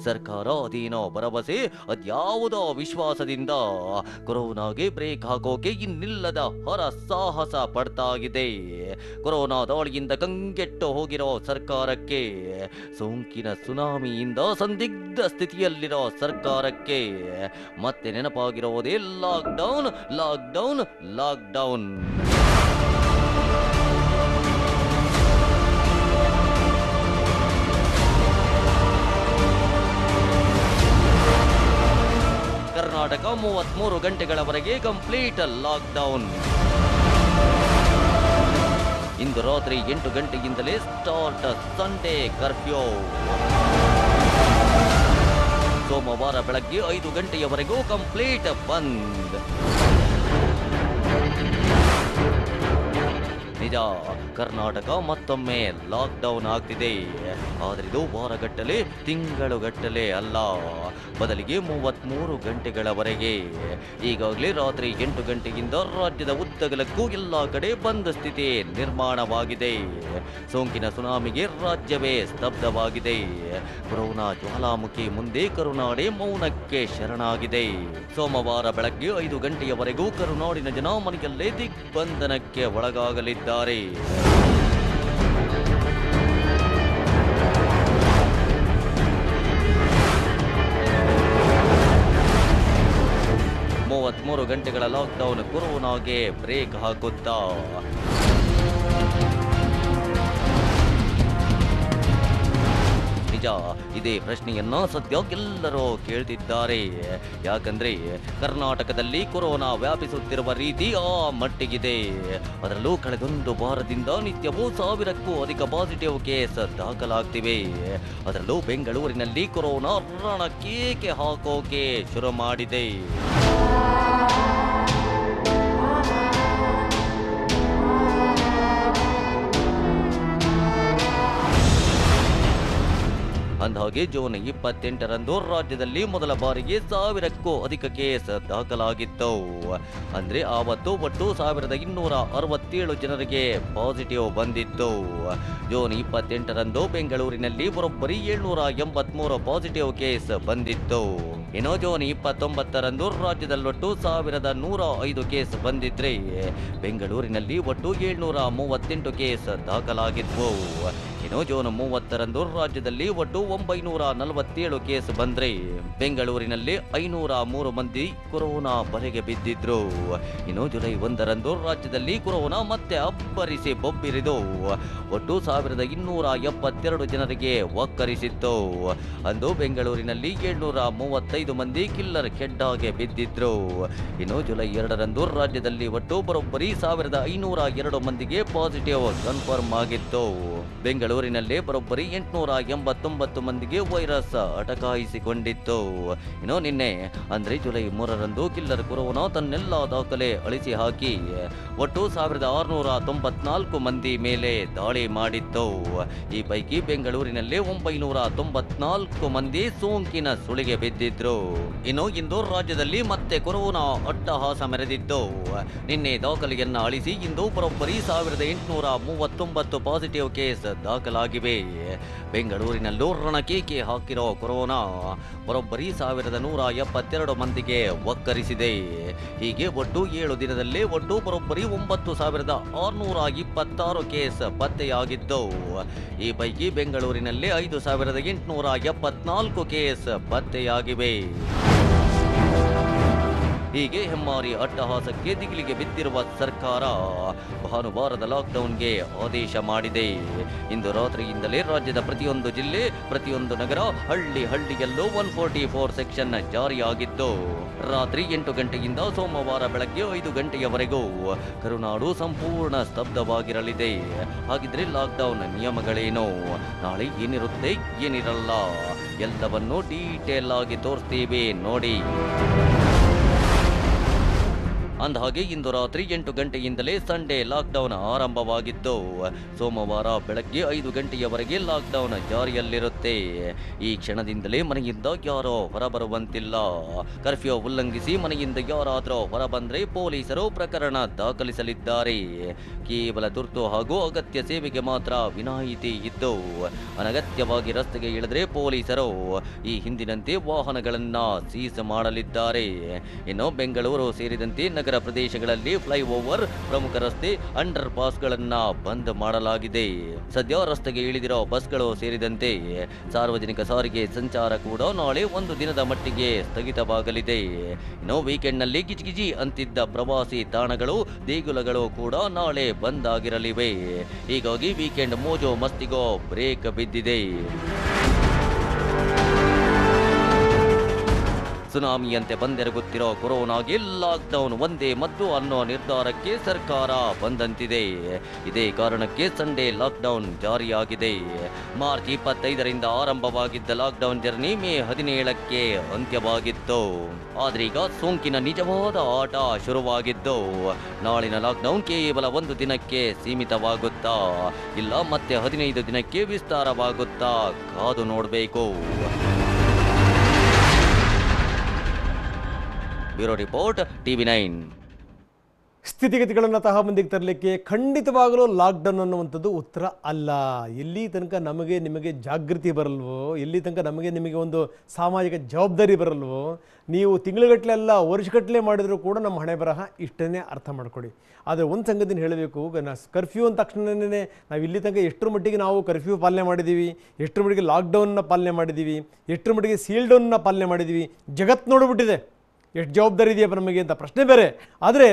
ಸರ್ಕಾರ ಅದೇನೋ ಭರವಸೆ ಅದ್ಯಾವುದೋ ವಿಶ್ವಾಸದಿಂದ ಕೊರೋನಾಗೆ ಬ್ರೇಕ್ ಹಾಕೋಕೆ ಇನ್ನಿಲ್ಲದ ಹೊರ ಸಾಹಸ ಪಡ್ತಾ ಇದೆ. ಕೊರೋನಾ ದಾಳಿಯಿಂದ ಕಂಗೆಟ್ಟು ಹೋಗಿರೋ ಸರ್ಕಾರಕ್ಕೆ, ಸೋಂಕಿನ ಸುನಾಮಿಯಿಂದ ಸಂದಿಗ್ಧ ಸ್ಥಿತಿಯಲ್ಲಿರೋ ಸರ್ಕಾರಕ್ಕೆ ಮತ್ತೆ ನೆನಪಾಗಿರೋದೇ ಲಾಕ್ಡೌನ್ ಲಾಕ್ಡೌನ್ ಲಾಕ್ಡೌನ್. ಕರ್ನಾಟಕ 33 ಗಂಟೆಗಳವರೆಗೆ ಕಂಪ್ಲೀಟ್ ಲಾಕ್ಡೌನ್. ಇಂದು ರಾತ್ರಿ 8 ಗಂಟೆಯಿಂದಲೇ ಸ್ಟಾರ್ಟ್ ಸಂಡೇ ಕರ್ಫ್ಯೂ. ಸೋಮವಾರ ಬೆಳಗ್ಗೆ 5 ಗಂಟೆಯವರೆಗೂ ಕಂಪ್ಲೀಟ್ ಬಂದ್. ನಿಜ, ಕರ್ನಾಟಕ ಮತ್ತೊಮ್ಮೆ ಲಾಕ್ಡೌನ್ ಆಗ್ತಿದೆ. ಆದರೆ ಇದು ವಾರಗಟ್ಟಲೆ, ತಿಂಗಳುಗಟ್ಟಲೆ ಅಲ್ಲ, ಬದಲಿಗೆ 33 ಗಂಟೆಗಳವರೆಗೆ. ಈಗಾಗಲೇ ರಾತ್ರಿ 8 ಗಂಟೆಯಿಂದ ರಾಜ್ಯದ ಉದ್ದಗಲಕ್ಕೂ ಎಲ್ಲ ಕಡೆ ಬಂದ್ ಸ್ಥಿತಿ ನಿರ್ಮಾಣವಾಗಿದೆ. ಸೋಂಕಿನ ಸುನಾಮಿಗೆ ರಾಜ್ಯವೇ ಸ್ತಬ್ಧವಾಗಿದೆ. ಕೊರೋನಾ ಜ್ವಾಲಾಮುಖಿ ಮುಂದೆ ಕರುನಾಡೆ ಮೌನಕ್ಕೆ ಶರಣಾಗಿದೆ. ಸೋಮವಾರ ಬೆಳಗ್ಗೆ 5 ಗಂಟೆಯವರೆಗೂ ಕರುನಾಡಿನ ಜನ ಮನೆಯಲ್ಲೇ ದಿಗ್ಬಂಧನಕ್ಕೆ ಒಳಗಾಗಲಿದ್ದಾರೆ. ಮೂವತ್ಮೂರು ಗಂಟೆಗಳ ಲಾಕ್ಡೌನ್ ಕೊರೋನಾಗೆ ಬ್ರೇಕ್ ಹಾಕುತ್ತಾ ನಿಜ, ಇದೇ ಪ್ರಶ್ನೆಯನ್ನ ಸದ್ಯ ಎಲ್ಲರೂ ಕೇಳ್ತಿದ್ದಾರೆ. ಯಾಕಂದ್ರೆ ಕರ್ನಾಟಕದಲ್ಲಿ ಕೊರೋನಾ ವ್ಯಾಪಿಸುತ್ತಿರುವ ರೀತಿ ಆ ಮಟ್ಟಿಗಿದೆ. ಅದರಲ್ಲೂ ಕಳೆದೊಂದು ವಾರದಿಂದ ನಿತ್ಯವೂ 1000ಕ್ಕೂ ಅಧಿಕ ಪಾಸಿಟಿವ್ ಕೇಸ್ ದಾಖಲಾಗ್ತಿವೆ. ಅದರಲ್ಲೂ ಬೆಂಗಳೂರಿನಲ್ಲಿ ಕೊರೋನಾ ರಣಕೇಕೆ ಹಾಕೋಕೆ ಶುರು ಮಾಡಿದೆ. ಅಂದಹಾಗೆ ಜೂನ್ 28ರಂದು ರಾಜ್ಯದಲ್ಲಿ ಮೊದಲ ಬಾರಿಗೆ 1000ಕ್ಕೂ ಅಧಿಕ ಕೇಸ್ ದಾಖಲಾಗಿತ್ತು. ಅಂದ್ರೆ ಆವತ್ತು ಒಟ್ಟು 1267 ಜನರಿಗೆ ಪಾಸಿಟಿವ್ ಬಂದಿತ್ತು. ಜೂನ್ 28ರಂದು ಬೆಂಗಳೂರಿನಲ್ಲಿ ಬರೋಬ್ಬರಿ 783 ಪಾಸಿಟಿವ್ ಕೇಸ್ ಬಂದಿತ್ತು. ಇನ್ನು ಜೂನ್ 29ರಂದು ರಾಜ್ಯದಲ್ಲೊಟ್ಟು 1105 ಕೇಸ್ ಬಂದಿದ್ರೆ ಬೆಂಗಳೂರಿನಲ್ಲಿ ಒಟ್ಟು 738 ಕೇಸ್ ದಾಖಲಾಗಿದ್ವು. ಇನ್ನು ಜೂನ್ 30ರಂದು ರಾಜ್ಯದಲ್ಲಿ ಒಟ್ಟು 947 ಕೇಸ್ ಬಂದ್ರೆ ಬೆಂಗಳೂರಿನಲ್ಲಿ 503 ಮಂದಿ ಕೊರೋನಾ ಬಲೆಗೆ ಬಿದ್ದಿದ್ರು. ಇನ್ನು ಜುಲೈ 1ರಂದು ರಾಜ್ಯದಲ್ಲಿ ಕೊರೋನಾ ಮತ್ತೆ ಅಬ್ಬರಿಸಿ ಬೊಬ್ಬಿರಿದು ಒಟ್ಟು 1272 ಜನರಿಗೆ ಒಕ್ಕರಿಸಿತ್ತು. ಅಂದು ಬೆಂಗಳೂರಿನಲ್ಲಿ 735 ಮಂದಿ ಕಿಲ್ಲರ್ ಕೆಡ್ಡಾಗೆ ಬಿದ್ದಿದ್ರು. ಇನ್ನು ಜುಲೈ 2ರಂದು ರಾಜ್ಯದಲ್ಲಿ ಒಟ್ಟು ಬರೋಬ್ಬರಿ 1502 ಮಂದಿಗೆ ಪಾಸಿಟಿವ್ ಕನ್ಫರ್ಮ್ ಆಗಿತ್ತು. ಬೆಂಗಳೂರಿನಲ್ಲಿ ಬರೋಬ್ಬರಿ 889 ಮಂದಿಗೆ ವೈರಸ್ ಅಟಕಾಯಿಸಿಕೊಂಡಿತ್ತು. ಇನ್ನು ನಿನ್ನೆ ಅಂದ್ರೆ ಜುಲೈ 3ರಂದು ಕಿಲ್ಲರ್ ಕೊರೋನಾ ತನ್ನೆಲ್ಲ ದಾಖಲೆ ಅಳಿಸಿ ಹಾಕಿ ಒಟ್ಟು 1694 ಮಂದಿ ಮೇಲೆ ದಾಳಿ ಮಾಡಿತ್ತು. ಈ ಪೈಕಿ ಬೆಂಗಳೂರಿನಲ್ಲಿ 994 ಮಂದಿ ಸೋಂಕಿನ ಸುಳಿಗೆ ಬಿದ್ದಿದ್ರು. ಇನ್ನು ಇಂದು ರಾಜ್ಯದಲ್ಲಿ ಮತ್ತೆ ಕೊರೋನಾ ಅಟ್ಟಹಾಸ ಮೆರೆದಿದ್ದು ನಿನ್ನೆ ದಾಖಲೆಯನ್ನ ಅಳಿಸಿ ಇಂದು ಬರೋಬ್ಬರಿ 1839 ಪಾಸಿಟಿವ್ ಕೇಸ್ ದಾಖಲಾಗಿವೆ. ಬೆಂಗಳೂರಿನಲ್ಲೂ ರಣಕೇಕೆ ಹಾಕಿರೋ ಕೊರೋನಾ ಬರೋಬ್ಬರಿ 1172 ಮಂದಿಗೆ ಒಕ್ಕರಿಸಿದೆ. ಹೀಗೆ ಒಟ್ಟು 7 ದಿನದಲ್ಲೇ ಒಟ್ಟು ಬರೋಬ್ಬರಿ 9626 ಕೇಸ್ ಪತ್ತೆಯಾಗಿದ್ದು ಈ ಪೈಕಿ ಬೆಂಗಳೂರಿನಲ್ಲಿ 5874 ಕೇಸ್ ಪತ್ತೆಯಾಗಿವೆ. ಹೀಗೆ ಹೆಮ್ಮಾರಿ ಅಟ್ಟಹಾಸಕ್ಕೆ ದಿಗಿಲಿಗೆ ಬಿದ್ದಿರುವ ಸರ್ಕಾರ ಭಾನುವಾರದ ಲಾಕ್ಡೌನ್ಗೆ ಆದೇಶ ಮಾಡಿದೆ. ಇಂದು ರಾತ್ರಿಯಿಂದಲೇ ರಾಜ್ಯದ ಪ್ರತಿಯೊಂದು ಜಿಲ್ಲೆ, ಪ್ರತಿಯೊಂದು ನಗರ, ಹಳ್ಳಿಯಲ್ಲೂ 144 ಸೆಕ್ಷನ್ ಜಾರಿಯಾಗಿದ್ದು ರಾತ್ರಿ 8 ಗಂಟೆಯಿಂದ ಸೋಮವಾರ ಬೆಳಗ್ಗೆ 5 ಗಂಟೆಯವರೆಗೂ ಕರುನಾಡು ಸಂಪೂರ್ಣ ಸ್ತಬ್ಧವಾಗಿರಲಿದೆ. ಹಾಗಿದ್ರೆ ಲಾಕ್ಡೌನ್ ನಿಯಮಗಳೇನು, ನಾಳೆ ಏನಿರುತ್ತೆ ಏನಿರಲ್ಲ ಎಲ್ಲವನ್ನೂ ಡೀಟೇಲ್ ಆಗಿ ತೋರಿಸ್ತೀವಿ ನೋಡಿ. ಅಂದಹಾಗೆ ಇಂದು ರಾತ್ರಿ 8 ಗಂಟೆಯಿಂದಲೇ ಸಂಡೇ ಲಾಕ್ಡೌನ್ ಆರಂಭವಾಗಿದ್ದು ಸೋಮವಾರ ಬೆಳಗ್ಗೆ 5 ಗಂಟೆಯವರೆಗೆ ಲಾಕ್ಡೌನ್ ಜಾರಿಯಲ್ಲಿರುತ್ತೆ. ಈ ಕ್ಷಣದಿಂದಲೇ ಮನೆಯಿಂದ ಯಾರೋ ಹೊರಬರುವಂತಿಲ್ಲ. ಕರ್ಫ್ಯೂ ಉಲ್ಲಂಘಿಸಿ ಮನೆಯಿಂದ ಯಾರಾದರೂ ಹೊರಬಂದ್ರೆ ಪೊಲೀಸರು ಪ್ರಕರಣ ದಾಖಲಿಸಲಿದ್ದಾರೆ. ಕೇವಲ ತುರ್ತು ಹಾಗೂ ಅಗತ್ಯ ಸೇವೆಗೆ ಮಾತ್ರ ವಿನಾಯಿತಿ ಇದ್ದು ಅನಗತ್ಯವಾಗಿ ರಸ್ತೆಗೆ ಇಳಿದ್ರೆ ಪೊಲೀಸರು ಈ ಹಿಂದಿನಂತೆ ವಾಹನಗಳನ್ನ ಸೀಸ್ ಮಾಡಲಿದ್ದಾರೆ. ಇನ್ನು ಬೆಂಗಳೂರು ಸೇರಿದಂತೆ ನಗರ ಪ್ರದೇಶಗಳಲ್ಲಿ ಫ್ಲೈಓವರ್, ಪ್ರಮುಖ ರಸ್ತೆ, ಅಂಡರ್ ಪಾಸ್ಗಳನ್ನ ಬಂದ್ ಮಾಡಲಾಗಿದೆ. ಸದ್ಯ ರಸ್ತೆಗೆ ಇಳಿದಿರೋ ಬಸ್ಗಳು ಸೇರಿದಂತೆ ಸಾರ್ವಜನಿಕ ಸಾರಿಗೆ ಸಂಚಾರ ಕೂಡ ನಾಳೆ ಒಂದು ದಿನದ ಮಟ್ಟಿಗೆ ಸ್ಥಗಿತವಾಗಲಿದೆ. ಇನ್ನು ವೀಕೆಂಡ್ನಲ್ಲಿ ಗಿಜಿಗಿಜಿ ಅಂತಿದ್ದ ಪ್ರವಾಸಿ ತಾಣಗಳು, ದೇಗುಲಗಳು ಕೂಡ ನಾಳೆ ಬಂದ್ ಆಗಿರಲಿವೆ. ಹೀಗಾಗಿ ವೀಕೆಂಡ್ ಮೋಜು ಮಸ್ತಿಗೋ ಬ್ರೇಕ್ ಬಿದ್ದಿದೆ. ಸುನಾಮಿಯಂತೆ ಬಂದೆರಗುತ್ತಿರೋ ಕೊರೋನಾಗೆ ಲಾಕ್ಡೌನ್ ಒಂದೇ ಮದ್ದು ಅನ್ನೋ ನಿರ್ಧಾರಕ್ಕೆ ಸರ್ಕಾರ ಬಂದಂತಿದೆ. ಇದೇ ಕಾರಣಕ್ಕೆ ಸಂಡೇ ಲಾಕ್ಡೌನ್ ಜಾರಿಯಾಗಿದೆ. ಮಾರ್ಚ್ 25ರಿಂದ ಆರಂಭವಾಗಿದ್ದ ಲಾಕ್ಡೌನ್ ಜರ್ನಿ ಮೇ 17ಕ್ಕೆ ಅಂತ್ಯವಾಗಿತ್ತು. ಆದ್ರೀಗ ಸೋಂಕಿನ ನಿಜವಾದ ಆಟ ಶುರುವಾಗಿದ್ದು ನಾಳಿನ ಲಾಕ್ಡೌನ್ ಕೇವಲ 1 ದಿನಕ್ಕೆ ಸೀಮಿತವಾಗುತ್ತಾ ಇಲ್ಲ ಮತ್ತೆ 15 ದಿನಕ್ಕೆ ವಿಸ್ತಾರವಾಗುತ್ತಾ ಕಾದು ನೋಡಬೇಕು. Bureau report, TV9. ಸ್ಥಿತಿಗತಿಗಳನ್ನು ತಹಬಂದಿಗೆ ತರಲಿಕ್ಕೆ ಖಂಡಿತವಾಗಲೂ ಲಾಕ್ಡೌನ್ ಅನ್ನುವಂಥದ್ದು ಉತ್ತರ ಅಲ್ಲ. ಎಲ್ಲಿ ತನಕ ನಮಗೆ ನಿಮಗೆ ಜಾಗೃತಿ ಬರಲ್ವೋ, ಎಲ್ಲಿ ತನಕ ನಮಗೆ ನಿಮಗೆ ಒಂದು ಸಾಮಾಜಿಕ ಜವಾಬ್ದಾರಿ ಬರಲ್ವೋ, ನೀವು ತಿಂಗಳುಗಟ್ಟಲೆ ಅಲ್ಲ ವರ್ಷಗಟ್ಟಲೆ ಮಾಡಿದರೂ ಕೂಡ ನಮ್ಮ ಹಣೆ ಬರಹ ಇಷ್ಟನ್ನೇ ಅರ್ಥ ಮಾಡ್ಕೊಳ್ಳಿ. ಆದರೆ ಒಂದು ಸಂಗತಿನ ಹೇಳಬೇಕು, ಕರ್ಫ್ಯೂ ಅಂದ ತಕ್ಷಣವೇ ನಾವು ಇಲ್ಲಿ ತನಕ ಎಷ್ಟರ ಮಟ್ಟಿಗೆ ನಾವು ಕರ್ಫ್ಯೂ ಪಾಲನೆ ಮಾಡಿದ್ದೀವಿ, ಎಷ್ಟರ ಮಟ್ಟಿಗೆ ಲಾಕ್ಡೌನ್ನ ಪಾಲನೆ ಮಾಡಿದ್ದೀವಿ, ಎಷ್ಟರ ಮಟ್ಟಿಗೆ ಸೀಲ್ಡೌನ್ನ ಪಾಲನೆ ಮಾಡಿದ್ದೀವಿ, ಜಗತ್ತು ನೋಡಿಬಿಟ್ಟಿದೆ. ಎಷ್ಟು ಜವಾಬ್ದಾರಿ ಇದೆಯಪ್ಪ ನಮಗೆ ಅಂತ ಪ್ರಶ್ನೆ ಬೇರೆ. ಆದರೆ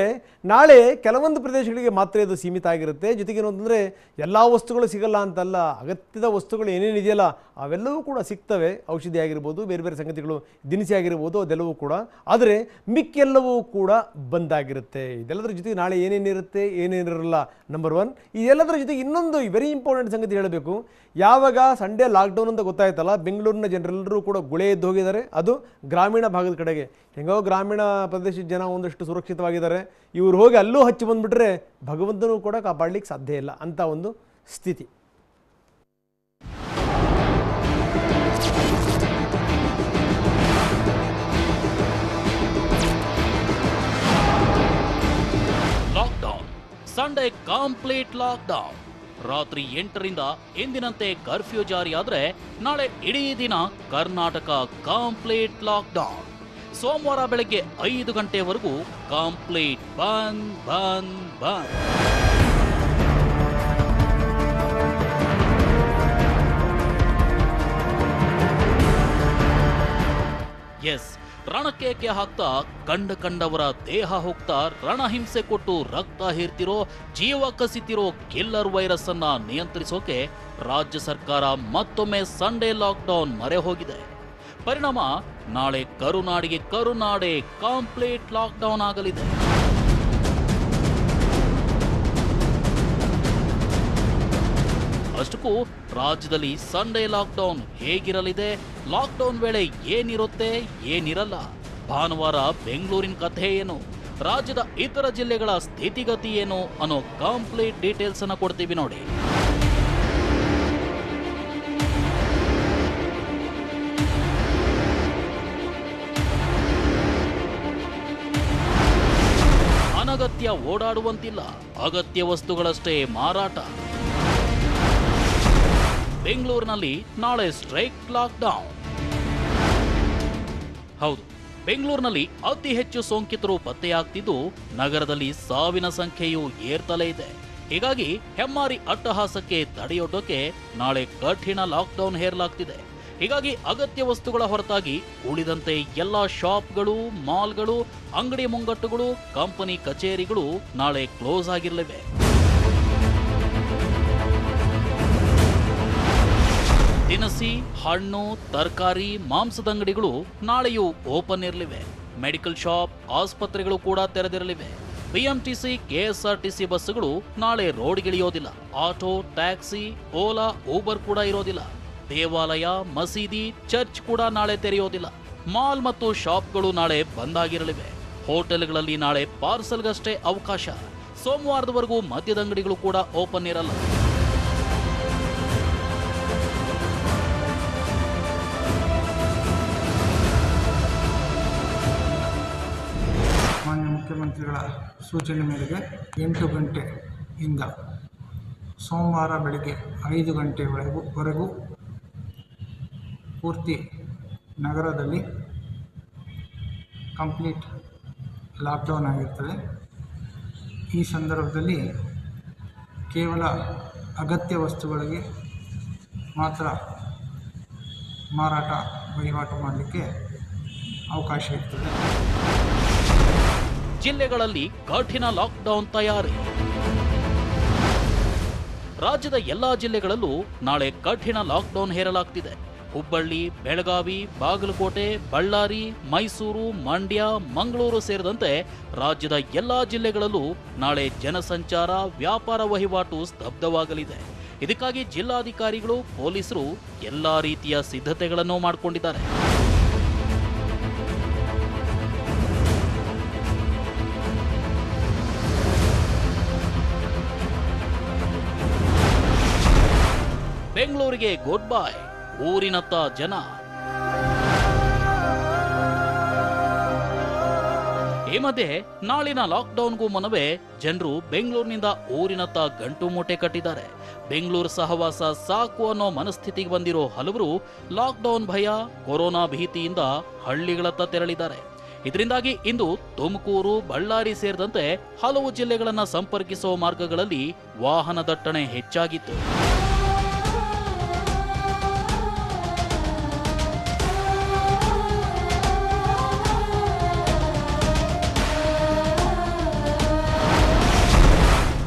ನಾಳೆ ಕೆಲವೊಂದು ಪ್ರದೇಶಗಳಿಗೆ ಮಾತ್ರ ಇದು ಸೀಮಿತ ಆಗಿರುತ್ತೆ. ಜೊತೆಗೇನು ಅಂತಂದರೆ ಎಲ್ಲ ವಸ್ತುಗಳು ಸಿಗಲ್ಲ ಅಂತಲ್ಲ, ಅಗತ್ಯದ ವಸ್ತುಗಳು ಏನೇನಿದೆಯಲ್ಲ ಅವೆಲ್ಲವೂ ಕೂಡ ಸಿಗ್ತವೆ. ಔಷಧಿ ಆಗಿರ್ಬೋದು, ಬೇರೆ ಬೇರೆ ಸಂಗತಿಗಳು, ದಿನಸಿ ಆಗಿರ್ಬೋದು, ಅದೆಲ್ಲವೂ ಕೂಡ. ಆದರೆ ಮಿಕ್ಕೆಲ್ಲವೂ ಕೂಡ ಬಂದಾಗಿರುತ್ತೆ. ಇದೆಲ್ಲದರ ಜೊತೆಗೆ ನಾಳೆ ಏನೇನಿರುತ್ತೆ ಏನೇನಿರಲ್ಲ ನಂಬರ್ 1. ಇದೆಲ್ಲದರ ಜೊತೆಗೆ ಇನ್ನೊಂದು ವೆರಿ ಇಂಪಾರ್ಟೆಂಟ್ ಸಂಗತಿ ಹೇಳಬೇಕು. ಯಾವಾಗ ಸಂಡೇ ಲಾಕ್ಡೌನ್ ಅಂತ ಗೊತ್ತಾಯ್ತಲ್ಲ, ಬೆಂಗಳೂರಿನ ಜನರೆಲ್ಲರೂ ಕೂಡ ಗುಳೆ ಎದ್ದು ಹೋಗಿದ್ದಾರೆ. ಅದು ಗ್ರಾಮೀಣ ಭಾಗದ ಕಡೆಗೆ. ಹೆಂಗೋ ಗ್ರಾಮೀಣ ಪ್ರದೇಶದ ಜನ ಒಂದಷ್ಟು ಸುರಕ್ಷಿತವಾಗಿದ್ದಾರೆ. ಇವರು ಹೋಗಿ ಅಲ್ಲೂ ಹಚ್ಚಿ ಬಂದುಬಿಟ್ರೆ ಭಗವಂತನೂ ಕೂಡ ಕಾಪಾಡಲಿಕ್ಕೆ ಸಾಧ್ಯ ಇಲ್ಲ ಅಂತ ಒಂದು ಸ್ಥಿತಿ. Lockdown Sunday complete lockdown. ರಾತ್ರಿ 8ರಿಂದ ಎಂದಿನಂತೆ ಕರ್ಫ್ಯೂ ಜಾರಿಯಾದ್ರೆ ನಾಳೆ ಇಡೀ ದಿನ ಕರ್ನಾಟಕ ಕಂಪ್ಲೀಟ್ ಲಾಕ್ಡೌನ್. ಸೋಮವಾರ ಬೆಳಗ್ಗೆ 5 ಗಂಟೆವರೆಗೂ ಕಂಪ್ಲೀಟ್ ಬಂದ್. ಎಸ್, ರಣಕೇಕೆ ಹಾಕ್ತಾ ಕಂಡವರ ದೇಹ ಹೋಗ್ತಾ ರಣಹಿಂಸೆ ಕೊಟ್ಟು ರಕ್ತ ಹೀರ್ತಿರೋ, ಜೀವ ಕಸಿತಿರೋ ಕಿಲ್ಲರ್ ವೈರಸ್ ಅನ್ನ ನಿಯಂತ್ರಿಸೋಕೆ ರಾಜ್ಯ ಸರ್ಕಾರ ಮತ್ತೊಮ್ಮೆ ಸಂಡೇ ಲಾಕ್ಡೌನ್ ಮೊರೆ ಹೋಗಿದೆ. ಪರಿಣಾಮ ನಾಳೆ ಕರುನಾಡೆ ಕಂಪ್ಲೀಟ್ ಲಾಕ್ಡೌನ್ ಆಗಲಿದೆ. ಅಷ್ಟಕ್ಕೂ ರಾಜ್ಯದಲ್ಲಿ ಸಂಡೇ ಲಾಕ್ಡೌನ್ ಹೇಗಿರಲಿದೆ, ಲಾಕ್ಡೌನ್ ವೇಳೆ ಏನಿರುತ್ತೆ ಏನಿರಲ್ಲ, ಭಾನುವಾರ ಬೆಂಗಳೂರಿನ ಕಥೆ ಏನು, ರಾಜ್ಯದ ಇತರ ಜಿಲ್ಲೆಗಳ ಸ್ಥಿತಿಗತಿ ಏನು ಅನ್ನೋ ಕಂಪ್ಲೀಟ್ ಡೀಟೇಲ್ಸ್ ಅನ್ನ ಕೊಡ್ತೀವಿ ನೋಡಿ. ಅನಗತ್ಯ ಓಡಾಡುವಂತಿಲ್ಲ, ಅಗತ್ಯ ವಸ್ತುಗಳಷ್ಟೇ ಮಾರಾಟ. ಬೆಂಗಳೂರಿನಲ್ಲಿ ನಾಳೆ ಸ್ಟ್ರೈಕ್ ಲಾಕ್ಡೌನ್. ಹೌದು, ಬೆಂಗಳೂರಿನಲ್ಲಿ ಅತಿ ಹೆಚ್ಚು ಸೋಂಕಿತರು ಪತ್ತೆಯಾಗ್ತಿದ್ದು ನಗರದಲ್ಲಿ ಸಾವಿನ ಸಂಖ್ಯೆಯೂ ಏರ್ತಲೇ ಇದೆ. ಹೀಗಾಗಿ ಹೆಮ್ಮಾರಿ ಅಟ್ಟಹಾಸಕ್ಕೆ ತಡೆಯೊಡ್ಡೋಕೆ ನಾಳೆ ಕಠಿಣ ಲಾಕ್ಡೌನ್ ಹೇರಲಾಗ್ತಿದೆ. ಹೀಗಾಗಿ ಅಗತ್ಯ ವಸ್ತುಗಳ ಹೊರತಾಗಿ ಉಳಿದಂತೆ ಎಲ್ಲ ಶಾಪ್ಗಳು, ಮಾಲ್ಗಳು, ಅಂಗಡಿ ಮುಂಗಟ್ಟುಗಳು, ಕಂಪನಿ ಕಚೇರಿಗಳು ನಾಳೆ ಕ್ಲೋಸ್ ಆಗಿರಲಿವೆ. ದಿನಸಿ, ಹಣ್ಣು, ತರಕಾರಿ, ಮಾಂಸದ ಅಂಗಡಿಗಳು ನಾಳೆಯೂ ಓಪನ್ ಇರಲಿವೆ. ಮೆಡಿಕಲ್ ಶಾಪ್, ಆಸ್ಪತ್ರೆಗಳು ಕೂಡ ತೆರೆದಿರಲಿವೆ. ಬಿಎಂಟಿಸಿ, ಕೆಎಸ್ಆರ್ಟಿಸಿ ಬಸ್ಸುಗಳು ನಾಳೆ ರೋಡ್ಗಿಳಿಯೋದಿಲ್ಲ. ಆಟೋ, ಟ್ಯಾಕ್ಸಿ, ಓಲಾ, ಊಬರ್ ಕೂಡ ಇರೋದಿಲ್ಲ. ದೇವಾಲಯ, ಮಸೀದಿ, ಚರ್ಚ್ ಕೂಡ ನಾಳೆ ತೆರೆಯೋದಿಲ್ಲ. ಮಾಲ್ ಮತ್ತು ಶಾಪ್ಗಳು ನಾಳೆ ಬಂದ್ ಆಗಿರಲಿವೆ. ಹೋಟೆಲ್ಗಳಲ್ಲಿ ನಾಳೆ ಪಾರ್ಸಲ್ಗಷ್ಟೇ ಅವಕಾಶ. ಸೋಮವಾರದವರೆಗೂ ಮದ್ಯದ ಅಂಗಡಿಗಳು ಕೂಡ ಓಪನ್ ಇರಲ್ಲ. ಮಾನ್ಯ ಮುಖ್ಯಮಂತ್ರಿಗಳ ಸೂಚನೆ ಮೇರೆಗೆ 8 ಗಂಟೆಯಿಂದ ಸೋಮವಾರ ಬೆಳಗ್ಗೆ 5 ಗಂಟೆವರೆಗೂ ಪೂರ್ತಿ ನಗರದಲ್ಲಿ ಕಂಪ್ಲೀಟ್ ಲಾಕ್ಡೌನ್ ಆಗಿರ್ತದೆ. ಈ ಸಂದರ್ಭದಲ್ಲಿ ಕೇವಲ ಅಗತ್ಯ ವಸ್ತುಗಳಿಗೆ ಮಾತ್ರ ಮಾರಾಟ ವಹಿವಾಟು ಮಾಡಲಿಕ್ಕೆ ಅವಕಾಶ ಇರ್ತದೆ. ಜಿಲ್ಲೆಗಳಲ್ಲಿ ಕಠಿಣ ಲಾಕ್ಡೌನ್ ತಯಾರಿ. ರಾಜ್ಯದ ಎಲ್ಲಾ ಜಿಲ್ಲೆಗಳಲ್ಲೂ ನಾಳೆ ಕಠಿಣ ಲಾಕ್ಡೌನ್ ಹೇರಲಾಗ್ತಿದೆ. ಹುಬ್ಬಳ್ಳಿ, ಬೆಳಗಾವಿ, ಬಾಗಲಕೋಟೆ, ಬಳ್ಳಾರಿ, ಮೈಸೂರು, ಮಂಡ್ಯ, ಮಂಗಳೂರು ಸೇರಿದಂತೆ ರಾಜ್ಯದ ಎಲ್ಲಾ ಜಿಲ್ಲೆಗಳಲ್ಲೂ ನಾಳೆ ಜನಸಂಚಾರ, ವ್ಯಾಪಾರ ವಹಿವಾಟು ಸ್ತಬ್ಧವಾಗಲಿದೆ. ಇದಕ್ಕಾಗಿ ಜಿಲ್ಲಾಧಿಕಾರಿಗಳು, ಪೊಲೀಸರು ಎಲ್ಲಾ ರೀತಿಯ ಸಿದ್ಧತೆಗಳನ್ನು ಮಾಡಿಕೊಂಡಿದ್ದಾರೆ. ಬೆಂಗಳೂರಿಗೆ ಗುಡ್ ಬೈ, ಊರಿನತ್ತ ಜನ. ಈ ಮಧ್ಯೆ ನಾಳಿನ ಲಾಕ್ಡೌನ್ಗೂ ಮುನ್ನವೇ ಜನರು ಬೆಂಗಳೂರಿನಿಂದ ಊರಿನತ್ತ ಗಂಟು ಮೂಟೆ ಕಟ್ಟಿದ್ದಾರೆ. ಬೆಂಗಳೂರು ಸಹವಾಸ ಸಾಕು ಅನ್ನೋ ಮನಸ್ಥಿತಿಗೆ ಬಂದಿರೋ ಹಲವರು ಲಾಕ್ಡೌನ್ ಭಯ, ಕೊರೋನಾ ಭೀತಿಯಿಂದ ಹಳ್ಳಿಗಳತ್ತ ತೆರಳಿದ್ದಾರೆ. ಇದರಿಂದಾಗಿ ಇಂದು ತುಮಕೂರು, ಬಳ್ಳಾರಿ ಸೇರಿದಂತೆ ಹಲವು ಜಿಲ್ಲೆಗಳನ್ನು ಸಂಪರ್ಕಿಸುವ ಮಾರ್ಗಗಳಲ್ಲಿ ವಾಹನ ದಟ್ಟಣೆ ಹೆಚ್ಚಾಗಿತ್ತು.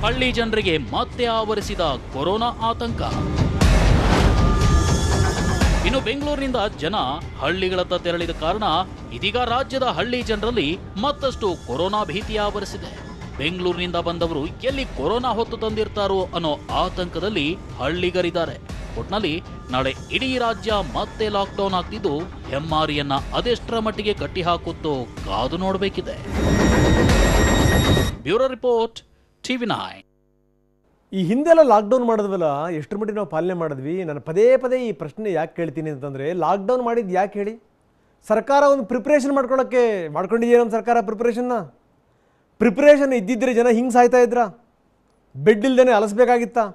ಹಳ್ಳಿ ಜನರಿಗೆ ಮತ್ತೆ ಆವರಿಸಿದ ಕೊರೋನಾ ಆತಂಕ. ಇನ್ನು ಬೆಂಗಳೂರಿನಿಂದ ಜನ ಹಳ್ಳಿಗಳತ್ತ ತೆರಳಿದ ಕಾರಣ ಇದೀಗ ರಾಜ್ಯದ ಹಳ್ಳಿ ಜನರಲ್ಲಿ ಮತ್ತಷ್ಟು ಕೊರೋನಾ ಭೀತಿ ಆವರಿಸಿದೆ. ಬೆಂಗಳೂರಿನಿಂದ ಬಂದವರು ಎಲ್ಲಿ ಕೊರೋನಾ ಹೊತ್ತು ತಂದಿರ್ತಾರೋ ಅನ್ನೋ ಆತಂಕದಲ್ಲಿ ಹಳ್ಳಿಗರಿದ್ದಾರೆ. ಒಟ್ನಲ್ಲಿ ನಾಳೆ ಇಡೀ ರಾಜ್ಯ ಮತ್ತೆ ಲಾಕ್ಡೌನ್ ಆಗ್ತಿದ್ದು ಹೆಮ್ಮಾರಿಯನ್ನ ಅದೆಷ್ಟರ ಮಟ್ಟಿಗೆ ಕಟ್ಟಿ ಹಾಕುತ್ತೋ ಕಾದು ನೋಡಬೇಕಿದೆ. Bureau report, TV9. ಈ ಹಿಂದೆಲ್ಲ ಲಾಕ್ಡೌನ್ ಮಾಡಿದ್ವಲ್ಲ, ಎಷ್ಟರ ಮಟ್ಟಿಗೆ ನಾವು ಪಾಲನೆ ಮಾಡಿದ್ವಿ? ನಾನು ಪದೇ ಪದೇ ಈ ಪ್ರಶ್ನೆ ಯಾಕೆ ಕೇಳ್ತೀನಿ ಅಂತಂದರೆ, ಲಾಕ್ಡೌನ್ ಮಾಡಿದ್ದು ಯಾಕೆ ಹೇಳಿ? ಸರ್ಕಾರ ಒಂದು ಪ್ರಿಪ್ರೇಷನ್ ಮಾಡ್ಕೊಂಡಿದೆಯಾ ನಮ್ಮ ಸರ್ಕಾರ? ಪ್ರಿಪ್ರೇಷನ್ ಇದ್ದಿದ್ದರೆ ಜನ ಹಿಂಗೆ ಸಾಯ್ತಾ ಇದ್ರಾ? ಬೆಡ್ ಇಲ್ದೇ ಅಲಸಬೇಕಾಗಿತ್ತಾ?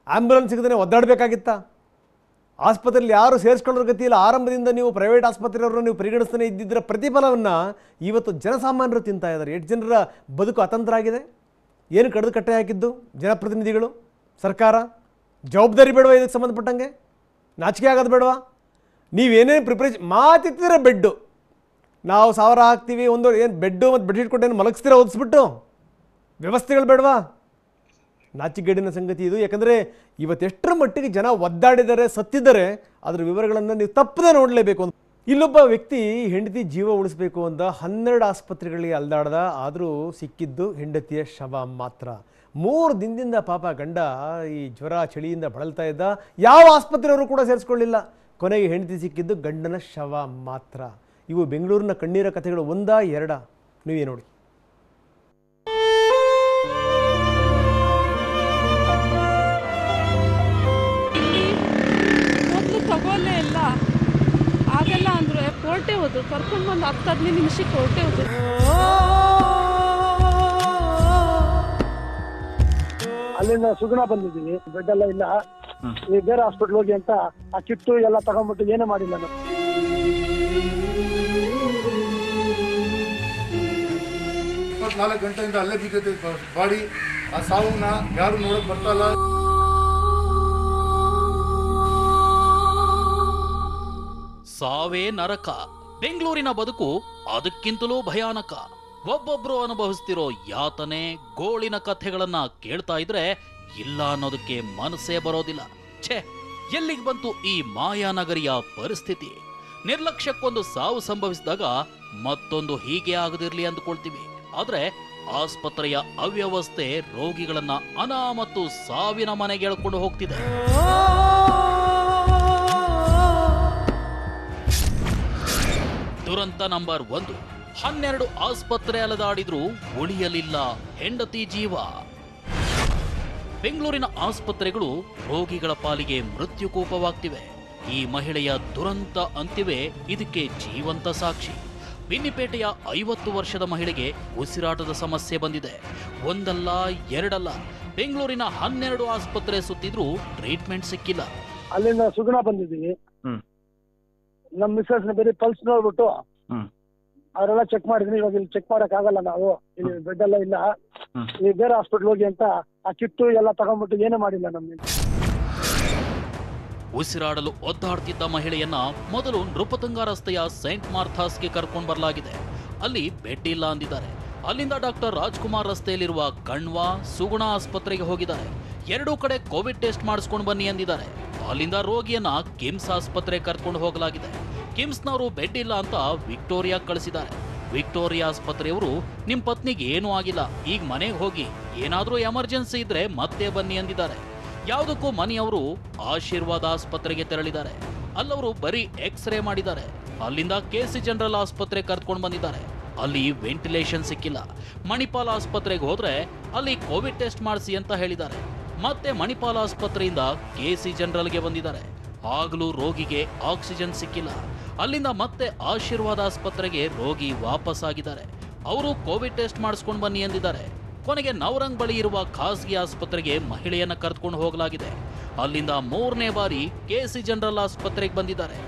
ಆ್ಯಂಬುಲೆನ್ಸ್ ಸಿಗದೇ ಒದ್ದಾಡಬೇಕಾಗಿತ್ತಾ? ಆಸ್ಪತ್ರೆಯಲ್ಲಿ ಯಾರು ಸೇರಿಸ್ಕೊಳ್ಳೋ ಗತಿ ಇಲ್ಲ. ಆರಂಭದಿಂದ ನೀವು ಪ್ರೈವೇಟ್ ಆಸ್ಪತ್ರೆಯವ್ರನ್ನ ನೀವು ಪರಿಗಣಿಸ್ತಾನೆ ಇದ್ದಿದ್ದರ ಪ್ರತಿಫಲವನ್ನು ಇವತ್ತು ಜನಸಾಮಾನ್ಯರು ತಿಂತಾ ಇದ್ದಾರೆ. 8 ಜನರ ಬದುಕು ಅತಂತ್ರ ಆಗಿದೆ. ಏನು ಕಡಿದು ಕಟ್ಟೆ ಹಾಕಿದ್ದು ಜನಪ್ರತಿನಿಧಿಗಳು, ಸರ್ಕಾರ? ಜವಾಬ್ದಾರಿ ಬೇಡವಾ ಇದಕ್ಕೆ ಸಂಬಂಧಪಟ್ಟಂಗೆ? ನಾಚಿಕೆ ಆಗೋದು ಬೇಡವಾ? ನೀವೇನೇನು ಪ್ರಿಪ್ರೇಷನ್ ಮಾತಿತ್ತಿದ್ರೆ ಬೆಡ್ಡು ನಾವು 1000 ಹಾಕ್ತೀವಿ, ಏನು ಬೆಡ್ಡು ಮತ್ತು ಬೆಡ್ಶೀಟ್ ಕೊಟ್ಟು ಏನು ಮಲಗಿಸ್ತೀರ ಓದಿಸ್ಬಿಟ್ಟು? ವ್ಯವಸ್ಥೆಗಳು ಬೇಡವಾ? ನಾಚಿಕೆಗೇಡಿನ ಸಂಗತಿ ಇದು. ಯಾಕಂದರೆ ಇವತ್ತೆಷ್ಟರ ಮಟ್ಟಿಗೆ ಜನ ಒದ್ದಾಡಿದ್ದಾರೆ, ಸತ್ತಿದ್ದಾರೆ, ಅದರ ವಿವರಗಳನ್ನು ನೀವು ತಪ್ಪದೆ ನೋಡಲೇಬೇಕು. ಇಲ್ಲೊಬ್ಬ ವ್ಯಕ್ತಿ ಹೆಂಡತಿ ಜೀವ ಉಳಿಸಬೇಕು ಅಂತ 12 ಆಸ್ಪತ್ರೆಗಳಿಗೆ ಅಲ್ದಾಡ್ದ. ಆದರೂ ಸಿಕ್ಕಿದ್ದು ಹೆಂಡತಿಯ ಶವ ಮಾತ್ರ. 3 ದಿನದಿಂದ ಪಾಪ ಗಂಡ ಈ ಜ್ವರ ಚಳಿಯಿಂದ ಬಳಲ್ತಾ ಇದ್ದ. ಯಾವ ಆಸ್ಪತ್ರೆಯವರು ಕೂಡ ಸೇರಿಸ್ಕೊಳ್ಳಿಲ್ಲ. ಕೊನೆಗೆ ಹೆಂಡತಿ ಸಿಕ್ಕಿದ್ದು ಗಂಡನ ಶವ ಮಾತ್ರ. ಇವು ಬೆಂಗಳೂರಿನ ಕಣ್ಣೀರ ಕಥೆಗಳು. 1-2 ನೀವೇ ನೋಡಿ. ತಗೋಲೇ ಇಲ್ಲ, ಆಗಲ್ಲ ಅಂದ್ರೆ ಕೋರ್ಟೆ ಹೋದ್ರು, ಕರ್ಕೊಂಡು ಬಂದು 10-15 ನಿಮಿಷಕ್ಕೆ ಕೋರ್ಟೆ ಹೋದ್ರು. ಅಲ್ಲಿಂದ ಸುಗುಣ ಬಂದಿದ್ದೀವಿ, ಬೆಡ್ ಎಲ್ಲ ಇಲ್ಲ, ಈ ಬೇರೆ ಹಾಸ್ಪಿಟ್ಲ್ ಹೋಗಿ ಅಂತ ಆ ಕಿಟ್ಟು ಎಲ್ಲ ತಗೊಂಡ್ಬಿಟ್ಟು ಏನೂ ಮಾಡಿಲ್ಲ ನಾವು. 24 ಗಂಟೆಯಿಂದ ಅಲ್ಲೇ ಬಿದ್ದೈತೆ ಬಾಡಿ. ಆ ಸಾವನ್ನ ಯಾರು ನೋಡಕ್ ಬರ್ತಾ ಇಲ್ಲ. ಸಾವೇ ನರಕ. ಬೆಂಗಳೂರಿನ ಬದುಕು ಅದಕ್ಕಿಂತಲೂ ಭಯಾನಕ. ಒಬ್ಬೊಬ್ರು ಅನುಭವಿಸ್ತಿರೋ ಯಾತನೆ, ಗೋಳಿನ ಕಥೆಗಳನ್ನ ಕೇಳ್ತಾ ಇದ್ರೆ ಇಲ್ಲ ಅನ್ನೋದಕ್ಕೆ ಮನಸ್ಸೇ ಬರೋದಿಲ್ಲ. ಛೇ, ಎಲ್ಲಿಗೆ ಬಂತು ಈ ಮಾಯಾನಗರಿಯ ಪರಿಸ್ಥಿತಿ? ನಿರ್ಲಕ್ಷ್ಯಕ್ಕೊಂದು ಸಾವು ಸಂಭವಿಸಿದಾಗ ಮತ್ತೊಂದು ಹೀಗೆ ಆಗದಿರ್ಲಿ ಅಂದುಕೊಳ್ತೀವಿ. ಆದ್ರೆ ಆಸ್ಪತ್ರೆಯ ಅವ್ಯವಸ್ಥೆ ರೋಗಿಗಳನ್ನ ಮತ್ತು ಸಾವಿನ ಮನೆಗೆ ಎಳ್ಕೊಂಡು ಹೋಗ್ತಿದೆ. ದುರಂತ ನಂಬರ್ 1. 12 ಆಸ್ಪತ್ರೆ ಅಲೆದಾಡಿದ್ರೂ ಉಳಿಯಲಿಲ್ಲ ಹೆಂಡತಿ ಜೀವ. ಬೆಂಗಳೂರಿನ ಆಸ್ಪತ್ರೆಗಳು ರೋಗಿಗಳ ಪಾಲಿಗೆ ಮೃತ್ಯುಕೂಪವಾಗ್ತಿವೆ. ಈ ಮಹಿಳೆಯ ದುರಂತ ಅಂತ್ಯವೇ ಇದಕ್ಕೆ ಜೀವಂತ ಸಾಕ್ಷಿ. ಬಿನ್ನಿಪೇಟೆಯ 50 ವರ್ಷದ ಮಹಿಳೆಗೆ ಉಸಿರಾಟದ ಸಮಸ್ಯೆ ಬಂದಿದೆ. ಒಂದಲ್ಲ ಎರಡಲ್ಲ, ಬೆಂಗಳೂರಿನ 12 ಆಸ್ಪತ್ರೆ ಸುತ್ತಿದ್ರೂ ಟ್ರೀಟ್ಮೆಂಟ್ ಸಿಕ್ಕಿಲ್ಲ. ಅಲ್ಲಿಂದ ಸುಗುಣ ಬಂದಿದ್ದೀವಿ. ನಮ್ಮ ಮಿಸ್ಸಸ್ ಬೇರೆ ಪಲ್ಸ್ ನೋಡ್ಬಿಟ್ಟು ಅವರೆಲ್ಲ ಚೆಕ್ ಮಾಡಿದ್ವಿ. ಇವಾಗ ಇಲ್ಲಿ ಚೆಕ್ ಮಾಡಕ್ ಆಗಲ್ಲ, ನಾವು ಇಲ್ಲಿ ಬೆಡ್ ಎಲ್ಲ ಇಲ್ಲ, ಈ ಬೇರೆ ಹಾಸ್ಪಿಟ್ಲ್ ಹೋಗಿ ಅಂತ ಆ ಕಿಟ್ಟು ಎಲ್ಲ ತಗೊಂಡ್ಬಿಟ್ಟು ಏನೂ ಮಾಡಿಲ್ಲ ನಮ್ಗೆ. ಉಸಿರಾಡಲು ಒದ್ದಾಡ್ತಿದ್ದ ಮಹಿಳೆಯನ್ನ ಮೊದಲು ನೃಪತುಂಗ ರಸ್ತೆಯ ಸೈಂಟ್ ಮಾರ್ಥಾಸ್ಗೆ ಕರ್ಕೊಂಡು ಬರಲಾಗಿದೆ. ಅಲ್ಲಿ ಬೆಡ್ ಇಲ್ಲ ಅಂದಿದ್ದಾರೆ. ಅಲ್ಲಿಂದ ಡಾಕ್ಟರ್ ರಾಜ್ಕುಮಾರ್ ರಸ್ತೆಯಲ್ಲಿರುವ ಕಣ್ವಾ, ಸುಗುಣ ಆಸ್ಪತ್ರೆಗೆ ಹೋಗಿದ್ದಾರೆ. 2 ಕಡೆ ಕೋವಿಡ್ ಟೆಸ್ಟ್ ಮಾಡಿಸ್ಕೊಂಡು ಬನ್ನಿ ಅಂದಿದ್ದಾರೆ. ಅಲ್ಲಿಂದ ರೋಗಿಯನ್ನ ಕಿಮ್ಸ್ ಆಸ್ಪತ್ರೆಗೆ ಕರ್ಕೊಂಡು ಹೋಗಲಾಗಿದೆ. ಕಿಮ್ಸ್ನವರು ಬೆಡ್ ಇಲ್ಲ ಅಂತ ವಿಕ್ಟೋರಿಯಾ ಕಳಿಸಿದ್ದಾರೆ. ವಿಕ್ಟೋರಿಯಾ ಆಸ್ಪತ್ರೆಯವರು ನಿಮ್ ಪತ್ನಿಗೆ ಏನೂ ಆಗಿಲ್ಲ, ಈಗ ಮನೆಗೆ ಹೋಗಿ, ಏನಾದ್ರೂ ಎಮರ್ಜೆನ್ಸಿ ಇದ್ರೆ ಮತ್ತೆ ಬನ್ನಿ ಅಂದಿದ್ದಾರೆ. ಯಾವುದಕ್ಕೂ ಮನೆಯವರು ಆಶೀರ್ವಾದ ಆಸ್ಪತ್ರೆಗೆ ತೆರಳಿದ್ದಾರೆ. ಅಲ್ಲವರು ಬರೀ ಎಕ್ಸ್ರೇ ಮಾಡಿದ್ದಾರೆ. ಅಲ್ಲಿಂದ ಕೆಸಿ ಜನರಲ್ ಆಸ್ಪತ್ರೆ ಕರ್ಕೊಂಡು ಬಂದಿದ್ದಾರೆ. ಅಲ್ಲಿ ವೆಂಟಿಲೇಷನ್ ಸಿಕ್ಕಿಲ್ಲ. ಮಣಿಪಾಲ್ ಆಸ್ಪತ್ರೆಗೆ ಹೋದ್ರೆ ಅಲ್ಲಿ ಕೋವಿಡ್ ಟೆಸ್ಟ್ ಮಾಡಿಸಿ ಅಂತ ಹೇಳಿದ್ದಾರೆ. ಮತ್ತೆ ಮಣಿಪಾಲ್ ಆಸ್ಪತ್ರೆಯಿಂದ ಕೆಸಿ ಜನರಲ್ಗೆ ಬಂದಿದ್ದಾರೆ. ಆಗಲೂ ರೋಗಿಗೆ ಆಕ್ಸಿಜನ್ ಸಿಕ್ಕಿಲ್ಲ. ಅಲ್ಲಿಂದ ಮತ್ತೆ ಆಶೀರ್ವಾದ ಆಸ್ಪತ್ರೆಗೆ ರೋಗಿ ವಾಪಸ್ ಆಗಿದ್ದಾರೆ. ಅವರು ಕೋವಿಡ್ ಟೆಸ್ಟ್ ಮಾಡಿಸ್ಕೊಂಡು ಬನ್ನಿ ಎಂದಿದ್ದಾರೆ. ಕೊನೆಗೆ ನವರಂಗ್ ಬಳಿ ಇರುವ ಖಾಸಗಿ ಆಸ್ಪತ್ರೆಗೆ ಮಹಿಳೆಯನ್ನ ಕರೆದುಕೊಂಡು ಹೋಗಲಾಗಿದೆ. ಅಲ್ಲಿಂದ 3ನೇ ಬಾರಿ ಕೆಸಿ ಜನರಲ್ ಆಸ್ಪತ್ರೆಗೆ ಬಂದಿದ್ದಾರೆ.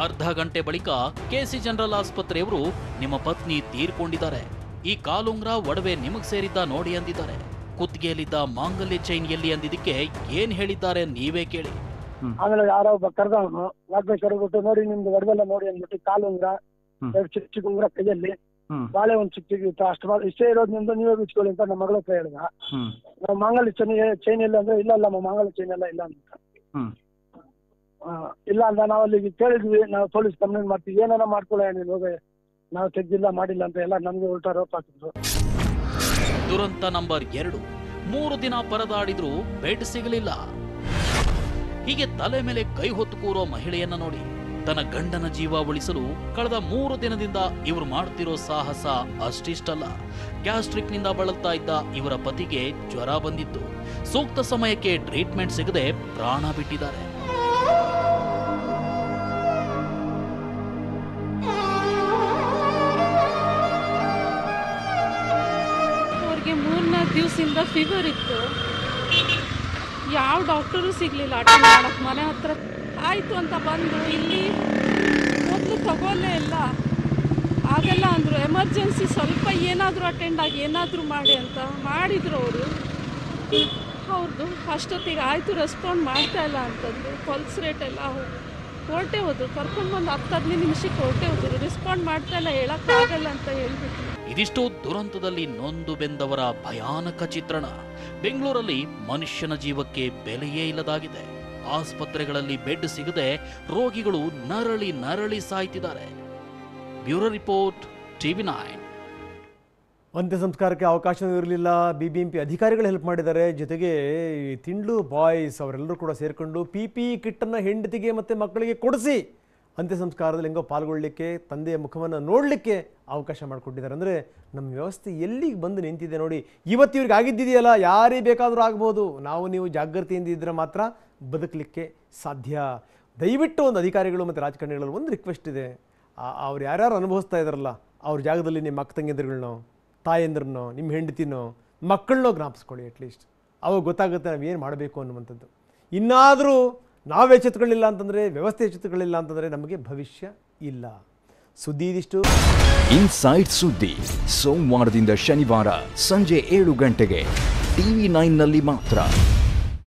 ಅರ್ಧ ಗಂಟೆ ಬಳಿಕ ಕೆಸಿ ಜನರಲ್ ಆಸ್ಪತ್ರೆಯವರು ನಿಮ್ಮ ಪತ್ನಿ ತೀರ್ಕೊಂಡಿದ್ದಾರೆ, ಈ ಕಾಲುಂಗ್ರ ಒಡವೆ ನಿಮಗ್ ಸೇರಿದ್ದ ನೋಡಿ ಅಂದಿದ್ದಾರೆ. ಕುತ್ತಿಗೆಯಲ್ಲಿದ್ದ ಮಾಂಗಲ್ಯ ಚೈನ್ ಎಲ್ಲಿ ಅಂದಿದ್ದಕ್ಕೆ ಏನ್ ಹೇಳಿದ್ದಾರೆ ನೀವೇ ಕೇಳಿ. ಆಮೇಲೆ ಯಾರೋ ಒಬ್ಬ ಕರೆದವನು ವಾಗ್ಬೆ ಕರೆದ್ಬಿಟ್ಟು ನೋಡಿ ನಿಮ್ದು ಒಡವೆಲ್ಲ ನೋಡಿ ಅಂದ್ಬಿಟ್ಟು ಕಾಲುಂಗ್ರ, 2 ಚಿಕ್ಕ ಚಿಕ್ಕ ಉಂಗ್ರ ಕೈಯಲ್ಲಿ, ಬಾಳೆ ಒಂದ್ ಚಿಕ್ಕ ಚಿಕ್ಕ ಇತ್ತು, ಅಷ್ಟು ಇಷ್ಟೇ ಇರೋದ್ರಿಂದ ನೀವೇ ಬಿಚ್ಕೊಳ್ಳಿ ಅಂತ ನಮ್ಮ ಮಗಳ ಹತ್ರ ಹೇಳಿದ. ನಾವು ಮಾಂಗಲ್ಯ ಚೈನ್ ಇಲ್ಲ ಅಂದ್ರೆ ಇಲ್ಲ ನಮ್ಮ ಮಾಂಗಲ್ಯ ಚೈನ್ ಎಲ್ಲ ಇಲ್ಲ ಅಂತ. ಇಲ್ಲ ಅಂತ ನಾವು ಅಲ್ಲಿ ಕೇಳಿದ್ವಿ, ನಾವು ಪೊಲೀಸ್ ಕಂಪ್ಲೇಂಟ್ ಮಾಡ್ತೀವಿ, ಏನಾರ ಮಾಡ್ಕೊಳ್ಳ ನೀನು ಹೋಗಿ, ನಾವು ತೆಗ್ದಿಲ್ಲ ಮಾಡಿಲ್ಲ ಅಂತ ಎಲ್ಲ ನಮ್ಗೆ ಉಲ್ಟಾ ರೋಪ್ ಹಾಕಿದ್ರು. ದುರಂತ ನಂಬರ್ 2. 3 ದಿನ ಪರದಾಡಿದ್ರೂ ಬೆಡ್ ಸಿಗಲಿಲ್ಲ. ಹೀಗೆ ತಲೆ ಮೇಲೆ ಕೈ ಹೊತ್ತು ಕೂರೋ ಮಹಿಳೆಯನ್ನ ನೋಡಿ, ತನ್ನ ಗಂಡನ ಜೀವ ಉಳಿಸಲು ಕಳೆದ 3 ದಿನದಿಂದ ಇವರು ಮಾಡ್ತಿರೋ ಸಾಹಸ ಅಷ್ಟಿಷ್ಟಲ್ಲ. ಗ್ಯಾಸ್ಟ್ರಿಕ್ ನಿಂದ ಬಳಲ್ತಾ ಇದ್ದ ಇವರ ಪತಿಗೆ ಜ್ವರ ಬಂದಿತ್ತು. ಸೂಕ್ತ ಸಮಯಕ್ಕೆ ಟ್ರೀಟ್ಮೆಂಟ್ ಸಿಗದೆ ಪ್ರಾಣ ಬಿಟ್ಟಿದ್ದಾರೆ. ಅವ್ರಿಗೆ 3ನೇ ದಿವಸದಿಂದ ಫೀವರ್ ಇತ್ತು. ಯಾವ ಡಾಕ್ಟರು ಸಿಗ್ಲಿಲ್ಲ ಅಟೆಂಡ್ ಮಾಡಕ್. ಮನೆ ಹತ್ರ ಆಯ್ತು ಅಂತ ಬಂದು ಇಲ್ಲಿ ಮೊದಲು ತಗೊಳ್ಳೇ ಇಲ್ಲ, ಆಗಲ್ಲ ಅಂದರು. ಎಮರ್ಜೆನ್ಸಿ ಸ್ವಲ್ಪ ಏನಾದರೂ ಅಟೆಂಡ್ ಆಗಿ ಏನಾದರೂ ಮಾಡಿ ಅಂತ ಮಾಡಿದ್ರು ಅವರು. ಅವ್ರದ್ದು ಅಷ್ಟೊತ್ತಿಗೆ ಆಯಿತು ರೆಸ್ಪಾಂಡ್ ಮಾಡ್ತಾ ಇಲ್ಲ ಅಂತಂದು ಪಲ್ಸ್ ರೇಟ್ ಎಲ್ಲ ಹೊರಟೆ ಹೋದ್ರು. ಕರ್ಕೊಂಡು ಬಂದು 10-15 ನಿಮಿಷಕ್ಕೆ ಹೊರಟೆ ಹೋದ್ರು. ರೆಸ್ಪಾಂಡ್ ಮಾಡ್ತಾ ಇಲ್ಲ, ಹೇಳಕ್ಕಾಗಲ್ಲ ಅಂತ ಹೇಳ್ಬಿಟ್ಟು. ಇದಿಷ್ಟು ದುರಂತದಲ್ಲಿ ನೊಂದು ಬೆಂದವರ ಭಯಾನಕ ಚಿತ್ರಣ. ಬೆಂಗಳೂರಲ್ಲಿ ಮನುಷ್ಯನ ಜೀವಕ್ಕೆ ಬೆಲೆಯೇ ಇಲ್ಲದಾಗಿದೆ. ಆಸ್ಪತ್ರೆಗಳಲ್ಲಿ ಬೆಡ್ ಸಿಗದೆ ರೋಗಿಗಳು ನರಳಿ ನರಳಿ ಸಾಯ್ತಿದ್ದಾರೆ. Bureau report, TV9. ಅಂತ್ಯ ಸಂಸ್ಕಾರಕ್ಕೆ ಅವಕಾಶವೂ ಇರಲಿಲ್ಲ. BBMP ಅಧಿಕಾರಿಗಳು ಹೆಲ್ಪ್ ಮಾಡಿದ್ದಾರೆ. ಜೊತೆಗೆ ತಿಂಡ್ಲು ಬಾಯ್ಸ್ ಅವರೆಲ್ಲರೂ ಕೂಡ ಸೇರಿಕೊಂಡು PPE ಕಿಟ್ಟನ್ನು ಹೆಂಡತಿಗೆ ಮತ್ತು ಮಕ್ಕಳಿಗೆ ಕೊಡಿಸಿ ಅಂತ್ಯ ಸಂಸ್ಕಾರದಲ್ಲಿ ಹೆಂಗೋ ಪಾಲ್ಗೊಳ್ಳಲಿಕ್ಕೆ, ತಂದೆಯ ಮುಖವನ್ನು ನೋಡಲಿಕ್ಕೆ ಅವಕಾಶ ಮಾಡಿಕೊಟ್ಟಿದ್ದಾರೆ. ಅಂದರೆ ನಮ್ಮ ವ್ಯವಸ್ಥೆ ಎಲ್ಲಿಗೆ ಬಂದು ನಿಂತಿದೆ ನೋಡಿ. ಇವತ್ತು ಇವ್ರಿಗೆ ಆಗಿದ್ದಿದೆಯಲ್ಲ, ಯಾರೇ ಬೇಕಾದರೂ ಆಗ್ಬೋದು. ನಾವು ನೀವು ಜಾಗೃತಿಯಿಂದ ಇದ್ದರೆ ಮಾತ್ರ ಬದುಕಲಿಕ್ಕೆ ಸಾಧ್ಯ. ದಯವಿಟ್ಟು ಒಂದು ಅಧಿಕಾರಿಗಳು ಮತ್ತು ರಾಜಕಾರಣಿಗಳಲ್ಲಿ ಒಂದು ರಿಕ್ವೆಸ್ಟ್ ಇದೆ. ಅವ್ರು ಯಾರ್ಯಾರು ಅನುಭವಿಸ್ತಾ ಇದ್ದಾರಲ್ಲ, ಅವ್ರ ಜಾಗದಲ್ಲಿ ನಿಮ್ಮ ಅಕ್ಕ ತಂಗಿಯಂದ್ರುಗಳನ್ನೋ, ತಾಯಂದ್ರನ್ನೋ, ನಿಮ್ಮ ಹೆಂಡತಿನೋ, ಮಕ್ಕಳನ್ನೋ ಜ್ಞಾಪಿಸ್ಕೊಳ್ಳಿ. ಅಟ್ಲೀಸ್ಟ್ ಅವಾಗ ಗೊತ್ತಾಗುತ್ತೆ ನಾವೇನು ಮಾಡಬೇಕು ಅನ್ನುವಂಥದ್ದು. ಇನ್ನಾದರೂ ನಾವೇ ಎಚ್ಚೆತ್ತುಕೊಳ್ಳಿಲ್ಲ ಅಂತಂದರೆ, ವ್ಯವಸ್ಥೆ ಎಚ್ಚೆತ್ತುಕೊಳ್ಳಿಲ್ಲ ಅಂತಂದರೆ ನಮಗೆ ಭವಿಷ್ಯ ಇಲ್ಲ. ಸುದ್ದಿ ಇದಿಷ್ಟು. ಇನ್ಸೈಡ್ ಸುದ್ದಿ ಸೋಮವಾರದಿಂದ ಶನಿವಾರ ಸಂಜೆ 7 ಗಂಟೆಗೆ TV9ನಲ್ಲಿ ಮಾತ್ರ.